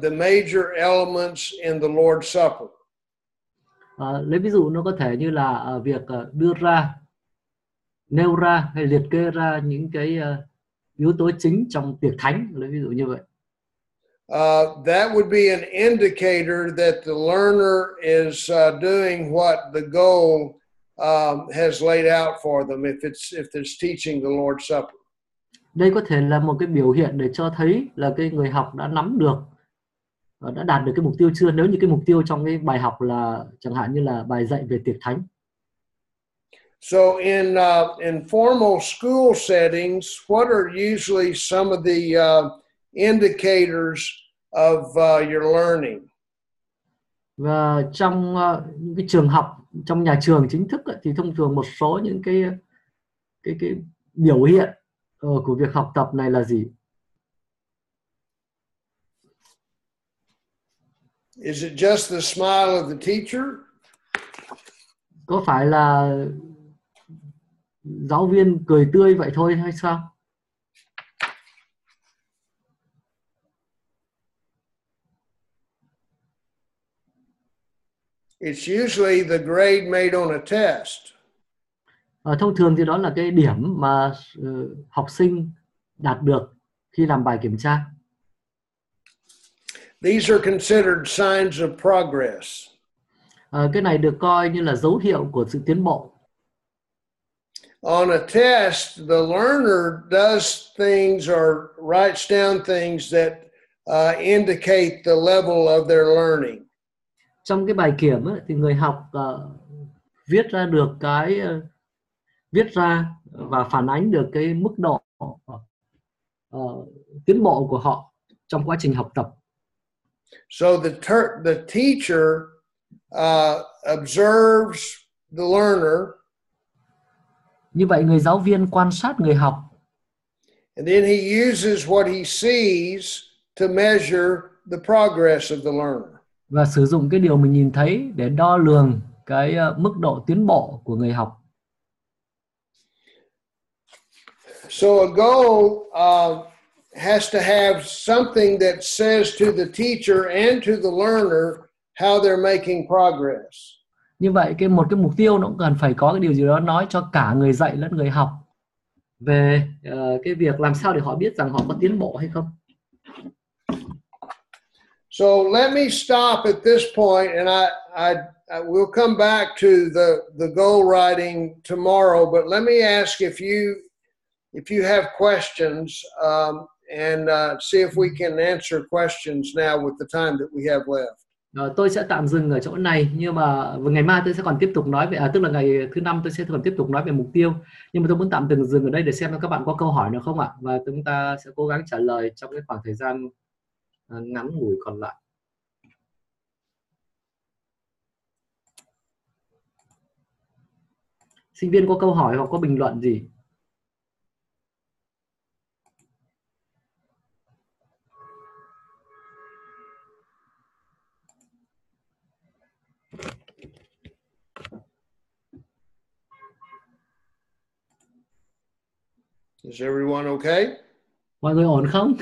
the major elements in the Lord's Supper. Lấy ví dụ nó có thể như là việc nêu ra hay liệt kê ra những cái yếu tố chính trong tiệc thánh, lấy ví dụ như vậy. That would be an indicator that the learner is doing what the goal has laid out for them if it's teaching the Lord's Supper. Đây có thể là một cái biểu hiện để cho thấy là cái người học đã nắm được, đã đạt được cái mục tiêu chưa, nếu như cái mục tiêu trong cái bài học là chẳng hạn như là bài dạy về tiệc thánh. So in formal school settings, what are usually some of the indicators of your learning? Và trong những cái trường học, trong nhà trường chính thức thì thông thường một số những cái biểu hiện của việc học tập này là gì? Is it just the smile of the teacher? Có phải là giáo viên cười tươi vậy thôi hay sao? It's usually the grade made on a test. Thông thường thì đó là cái điểm mà học sinh đạt được khi làm bài kiểm tra. These are considered signs of progress. Cái này được coi như là dấu hiệu của sự tiến bộ. On a test, the learner does things or writes down things that indicate the level of their learning. Trong cái bài kiểm ấy, thì người học viết ra và phản ánh được cái mức độ tiến bộ của họ trong quá trình học tập. So the teacher observes the learner. Như vậy người giáo viên quan sát người học. And then he uses what he sees to measure the progress of the learner. Và sử dụng cái điều mình nhìn thấy để đo lường cái mức độ tiến bộ của người học. So a goal has to have something that says to the teacher and to the learner how they're making progress. Như vậy một cái mục tiêu nó cũng cần phải có cái điều gì đó nói cho cả người dạy lẫn người học về cái việc làm sao để họ biết rằng họ có tiến bộ hay không. So let me stop at this point, and I will come back to the goal writing tomorrow. But let me ask if you have questions, and see if we can answer questions now with the time that we have left. Tôi sẽ tạm dừng ở chỗ này, nhưng mà ngày mai tôi sẽ còn tiếp tục nói về, tức là ngày thứ năm tôi sẽ còn tiếp tục nói về mục tiêu. Nhưng mà tôi muốn tạm dừng ở đây để xem các bạn có câu hỏi nữa không ạ? Và chúng ta sẽ cố gắng trả lời trong cái khoảng thời gian ngắn ngủi còn lại. Sinh viên có câu hỏi hoặc có bình luận gì? Is everyone okay? Mọi người ổn không?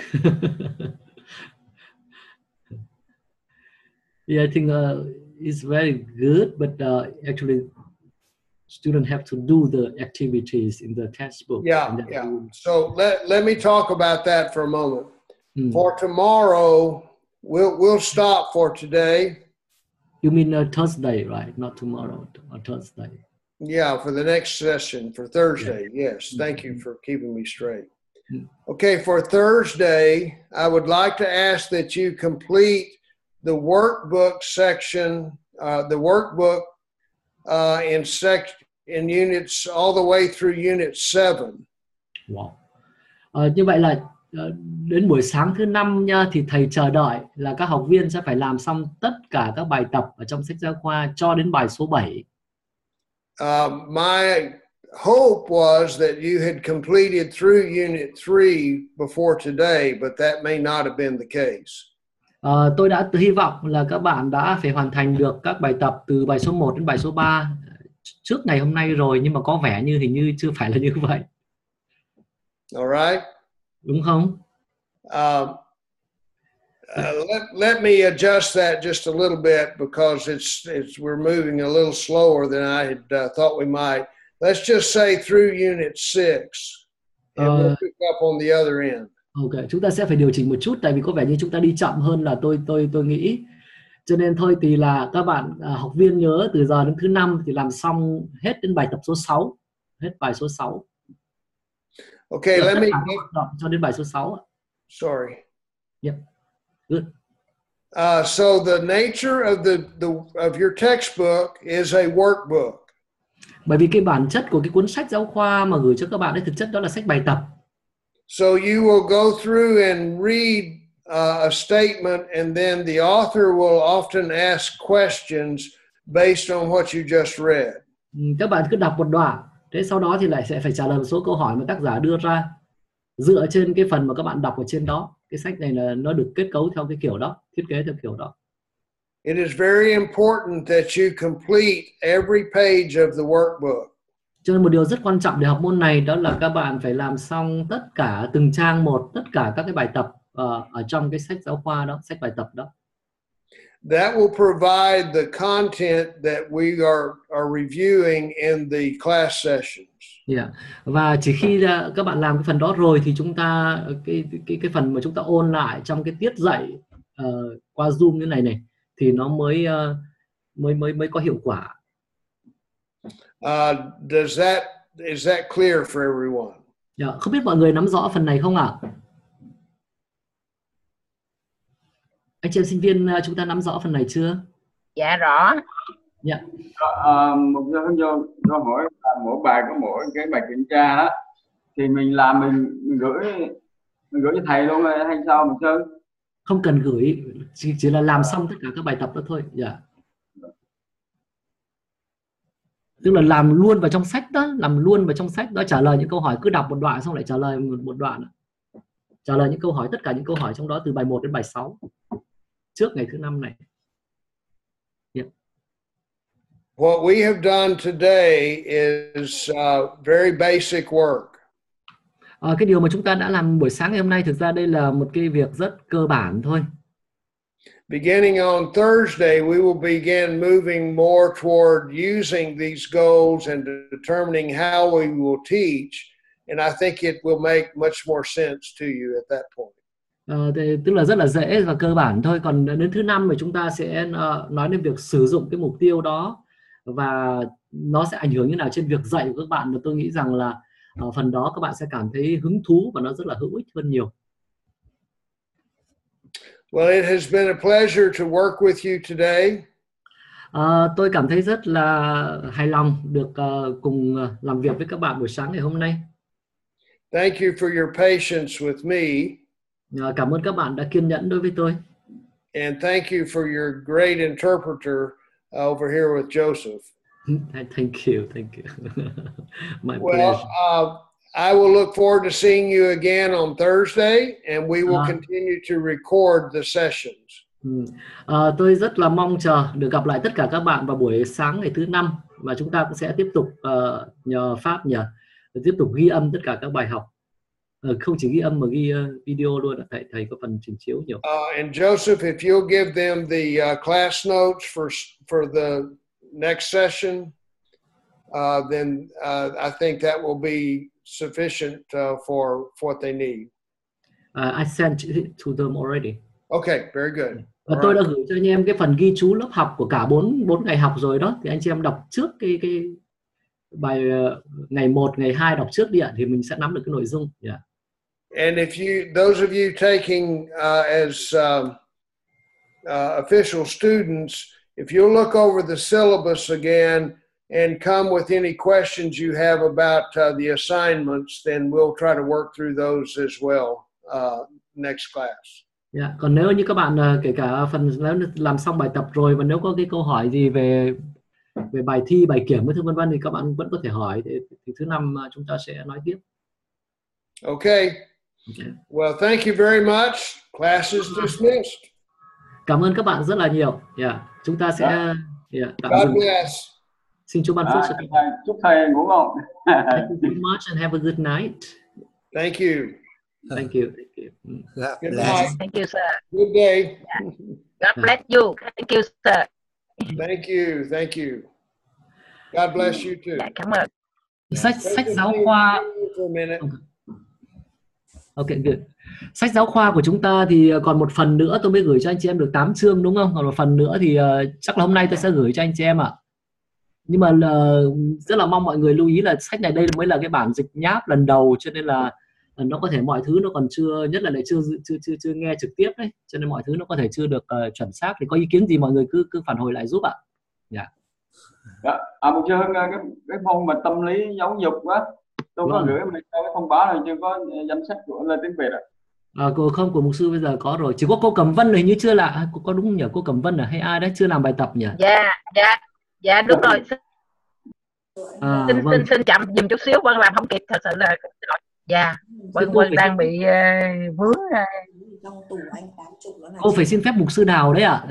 Yeah, I think it's very good, but actually students have to do the activities in the textbook. Yeah, yeah. So let me talk about that for a moment. For tomorrow, we'll stop for today. You mean Thursday, right? Not tomorrow, or Thursday. Yeah, for the next session, for Thursday. Yeah. Yes, thank you for keeping me straight. Okay, for Thursday, I would like to ask that you complete the workbook section, the workbook in units all the way through unit 7. Wow. Như vậy là đến buổi sáng thứ 5 nha, thì thầy chờ đợi là các học viên sẽ phải làm xong tất cả các bài tập ở trong sách giáo khoa cho đến bài số 7. My hope was that you had completed through unit 3 before today, but that may not have been the case. Tôi đã hy vọng là các bạn đã phải hoàn thành được các bài tập từ bài số 1 đến bài số 3 trước ngày hôm nay rồi, nhưng mà có vẻ như hình như chưa phải là như vậy. All right. Đúng không? Let me adjust that just a little bit because we're moving a little slower than I had thought we might. Let's just say through unit 6, and we'll pick up on the other end. Ok, chúng ta sẽ phải điều chỉnh một chút, tại vì có vẻ như chúng ta đi chậm hơn là tôi nghĩ. Cho nên thôi thì là các bạn học viên nhớ từ giờ đến thứ 5 thì làm xong hết đến bài tập số 6, hết bài số 6. Okay, let me cho đến bài số 6. Sorry. Yep. Good. So the nature of your textbook is a workbook. Bởi vì cái bản chất của cái cuốn sách giáo khoa mà gửi cho các bạn ấy thực chất đó là sách bài tập. So you will go through and read a statement, and then the author will often ask questions based on what you just read. Các bạn cứ đọc một đoạn, thế sau đó thì lại sẽ phải trả lời một số câu hỏi mà tác giả đưa ra dựa trên cái phần mà các bạn đọc ở trên đó. Cái sách này là nó được kết cấu theo cái kiểu đó, thiết kế theo kiểu đó. It is very important that you complete every page of the workbook. Cho nên một điều rất quan trọng để học môn này đó là các bạn phải làm xong tất cả từng trang một, tất cả các cái bài tập ở trong cái sách giáo khoa đó, sách bài tập đó. That will provide the content that we are reviewing in the class sessions. Yeah. Và chỉ khi các bạn làm cái phần đó rồi thì chúng ta cái phần mà chúng ta ôn lại trong cái tiết dạy qua Zoom như này thì nó mới có hiệu quả. Is that clear for everyone? Yeah. Không biết mọi người nắm rõ phần này không ạ? Anh chị em sinh viên chúng ta nắm rõ phần này chưa? Dạ rõ. Dạ. Một do hỏi là mỗi bài có mỗi cái bài kiểm tra đó, thì mình làm mình gửi cho thầy luôn hay sao mình Sơn? Không cần gửi, chỉ là làm xong tất cả các bài tập đó thôi. Dạ. Tức là làm luôn vào trong sách đó, trả lời những câu hỏi, cứ đọc một đoạn xong lại trả lời một đoạn, trả lời những câu hỏi, tất cả những câu hỏi trong đó từ bài 1 đến bài 6 trước ngày thứ 5 này. Yeah. What we have done today is very basic work. Cái điều mà chúng ta đã làm buổi sáng ngày hôm nay thực ra đây là một cái việc rất cơ bản thôi. Beginning on Thursday, we will begin moving more toward using these goals and determining how we will teach. And I think it will make much more sense to you at that point. Tức là rất là dễ và cơ bản thôi. Còn đến thứ năm thì chúng ta sẽ nói đến việc sử dụng cái mục tiêu đó và nó sẽ ảnh hưởng như nào trên việc dạy của các bạn. Và tôi nghĩ rằng là phần đó các bạn sẽ cảm thấy hứng thú và nó rất là hữu ích hơn nhiều. Well, it has been a pleasure to work with you today. Tôi cảm thấy rất là hài lòng được cùng làm việc với các bạn buổi sáng ngày hôm nay. Thank you for your patience with me. Cảm ơn các bạn đã kiên nhẫn đối với tôi. And thank you for your great interpreter over here with Joseph. Thank you. My Well, pleasure. I will look forward to seeing you again on Thursday, and we will continue to record the sessions. Tôi rất là mong chờ được gặp lại tất cả các bạn vào buổi sáng ngày thứ năm và chúng ta cũng sẽ tiếp tục nhờ Pháp tiếp tục ghi âm tất cả các bài học. Không chỉ ghi âm mà ghi video luôn. Thầy có phần trình chiếu nhiều. And Joseph, if you'll give them the class notes for the next session, then I think that will be sufficient for what they need. I sent it to them already. Okay, very good. Và tôi đã gửi cho anh em cái phần ghi chú lớp học của cả 4 ngày học rồi đó. Thì anh chị em đọc trước cái bài ngày 1, ngày 2 đọc trước đi ạ, thì mình sẽ nắm được cái nội dung. Yeah. And if those of you taking as official students, if you'll look over the syllabus again and come with any questions you have about the assignments, then we'll try to work through those as well next class. Yeah. Còn nếu như các bạn kể cả phần làm xong bài tập rồi và nếu có cái câu hỏi gì về bài thi, bài kiểm với thứ vân vân thì các bạn vẫn có thể hỏi. Thì thứ năm chúng ta sẽ nói tiếp. Okay. Well, thank you very much. Class is dismissed. Cảm ơn các bạn rất là nhiều. Yeah. Chúng ta sẽ tạm God dừng. bless. Xin Chúa ban phước cho các bạn. Chúc thầy ngủ ngon. Thank you so much and have a good night. Thank you. Thank you. Good night. Thank you, sir. Good day. Yeah. God bless you. Thank you, sir. Thank you. Thank you. God bless you too. Dạ, cảm ơn. Sách giáo khoa. Okay, good. Sách giáo khoa của chúng ta thì còn một phần nữa tôi mới gửi cho anh chị em được 8 chương đúng không? Còn một phần nữa thì chắc là hôm nay tôi sẽ gửi cho anh chị em ạ. Nhưng mà rất là mong mọi người lưu ý là sách này đây mới là cái bản dịch nháp lần đầu, cho nên là nó có thể mọi thứ nó còn chưa, nhất là lại chưa nghe trực tiếp đấy, cho nên mọi thứ nó có thể chưa được chuẩn xác. Thì có ý kiến gì mọi người cứ phản hồi lại giúp ạ. Yeah. Một chương cái môn mà tâm lý giáo dục á, tôi có gửi mình cái thông báo này chưa có danh sách của lời tiếng Việt ạ. Cô không, của mục sư bây giờ có rồi, chỉ có cô Cẩm Vân hình như chưa lạ, có đúng không nhỉ? Cô Cẩm Vân hay ai đấy chưa làm bài tập nhỉ? Dạ đúng rồi. Vâng. Xin chậm dùm chút xíu, Vân làm không kịp, thật sự là dạ Vân đang bị vướng. Cô phải xin phép mục sư Đào đấy ạ.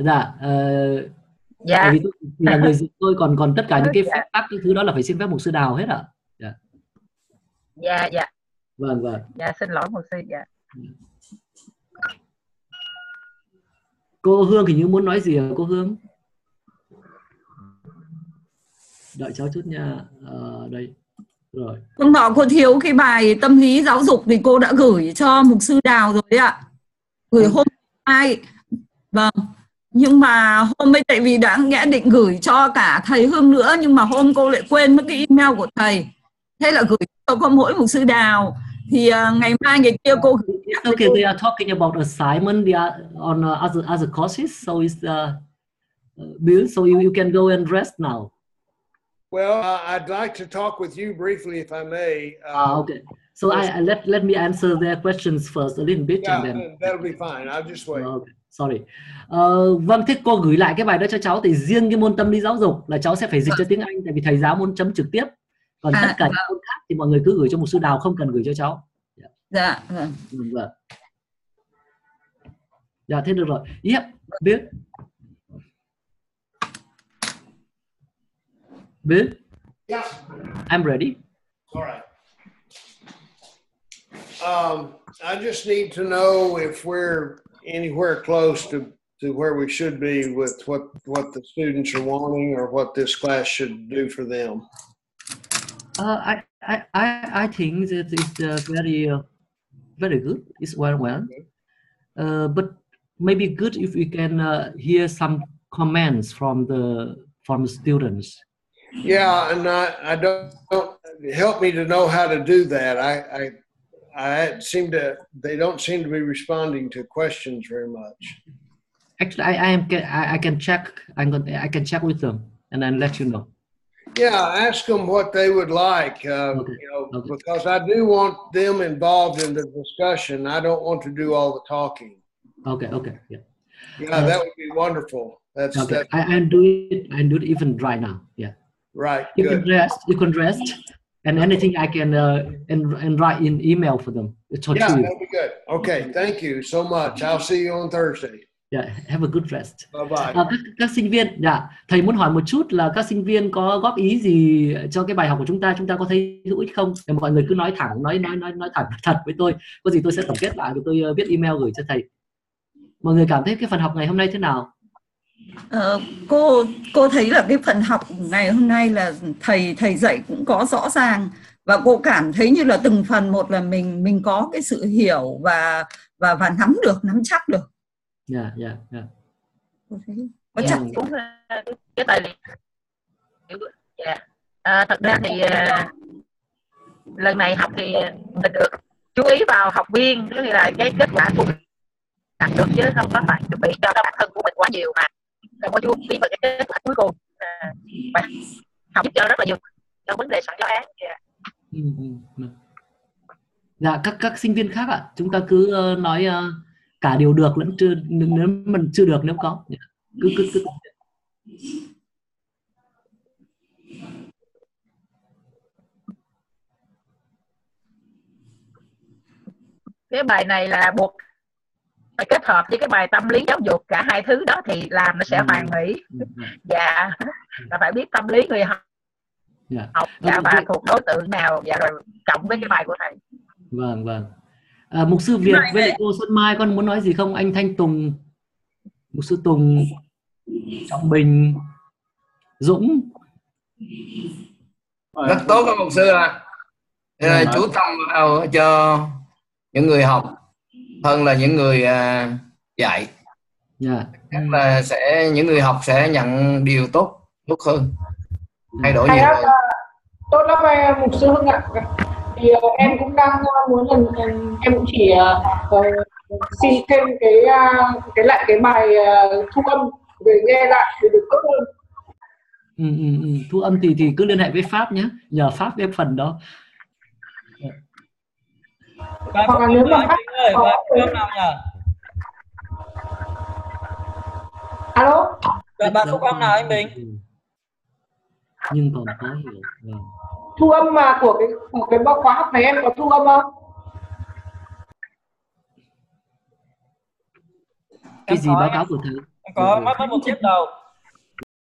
Dạ. Vì tôi là người dịch tôi, còn tất cả những cái phép tắc cái thứ đó là phải xin phép mục sư Đào hết ạ. Dạ. Vâng. Dạ xin lỗi mục sư. Dạ. Cô Hương thì như muốn nói gì hả cô Hương? Đợi cháu chút nha. Đây rồi. Hôm nọ cô thiếu cái bài tâm lý giáo dục thì cô đã gửi cho mục sư Đào rồi đấy ạ. Gửi hôm 2. Vâng. Nhưng mà hôm ấy tại vì đã nghĩa định gửi cho cả thầy Hương nữa, nhưng mà hôm cô lại quên mất cái email của thầy. Thế là gửi cho có mỗi mục sư Đào. Thì ngày mai ngày kia cô gửi. Okay, they are talking about assignment. They are on other courses, so it's Bill. So you can go and rest now. Well, I'd like to talk with you briefly, if I may. Okay. So let me answer their questions first a little bit, Yeah, and then that'll be fine. I'll just wait. Okay. Sorry. Vâng, thế cô gửi lại cái bài đó cho cháu. Thì riêng cái môn tâm lý giáo dục là cháu sẽ phải dịch cho tiếng Anh, tại vì thầy giáo muốn chấm trực tiếp. Còn tất cả những môn khác thì mọi người cứ gửi cho mục sư Đào, không cần gửi cho cháu. Dạ. Vâng. Dạ, thế được rồi. Yep, biết. Bill? Yeah. I'm ready. All right. I just need to know if we're anywhere close to where we should be with what the students are wanting or what this class should do for them. I think that it's very good. It's well. But maybe good if we can hear some comments from the students. Yeah, and I don't help me to know how to do that. They don't seem to be responding to questions very much. Actually, I can check. I can check with them and then let you know. Yeah, ask them what they would like, Okay. because I do want them involved in the discussion. I don't want to do all the talking. Okay. Yeah. Yeah, that would be wonderful. That's okay. I do it even right now. Yeah. Right. You Good. can rest, and anything I can and write in email for them. Yeah, that'd be good. Okay, thank you so much. I'll see you on Thursday. Yeah, have a good rest. Bye bye. Các sinh viên, thầy muốn hỏi một chút là các sinh viên có góp ý gì cho cái bài học của chúng ta có thấy hữu ích không? Thì mọi người cứ nói thẳng, nói thẳng thật với tôi. Có gì tôi sẽ tổng kết lại và tôi viết email gửi cho thầy. Mọi người cảm thấy cái phần học ngày hôm nay thế nào? Cô thấy là cái phần học ngày hôm nay là thầy dạy cũng có rõ ràng, và cô cảm thấy như là từng phần một là mình có cái sự hiểu và nắm chắc được. Dạ. Có chắc cũng cái tài liệu. Thật ra thì lần này học thì mình được chú ý vào học viên, tức là cái kết quả của mình đạt được, chứ không có phải chuẩn bị cho các bản thân của mình quá nhiều mà không có chú ý vào cái kết quả cuối cùng. Và học giúp cho rất là nhiều trong vấn đề soạn giáo án. Dạ, các sinh viên khác ạ, chúng ta cứ nói cả điều được lẫn chưa, nếu mình chưa được nếu có cứ cái bài này là buộc phải kết hợp với cái bài tâm lý giáo dục, cả hai thứ đó thì làm nó sẽ hoàn mỹ. Dạ, là phải biết tâm lý người học và thuộc đối tượng nào, và rồi cộng với cái bài của thầy. Vâng. Mục sư Việt với lại cô Xuân Mai, con muốn nói gì không? Anh Thanh Tùng, mục sư Tùng, Trọng Bình, Dũng. Rất tốt các mục sư ạ. Chú tâm vào cho những người học hơn là những người dạy. Chắc là những người học sẽ nhận điều tốt hơn, thay đổi nhiều hơn. Tốt lắm mục sư Hưng ạ. Thì em cũng đang muốn em cũng chỉ xin thêm cái bài thu âm để nghe lại để được tốt hơn. Thu âm thì cứ liên hệ với Pháp nhé, nhờ Pháp cái phần đó. Hoặc là nếu mà Pháp thu âm nào nhỉ? Alo. Bạn thu âm nào anh Bình? Nhưng còn khó hiểu. Thu âm mà của cái báo khóa học này em có thu âm không? Cái gì báo cáo của thầy? Có mất một chiếc đầu.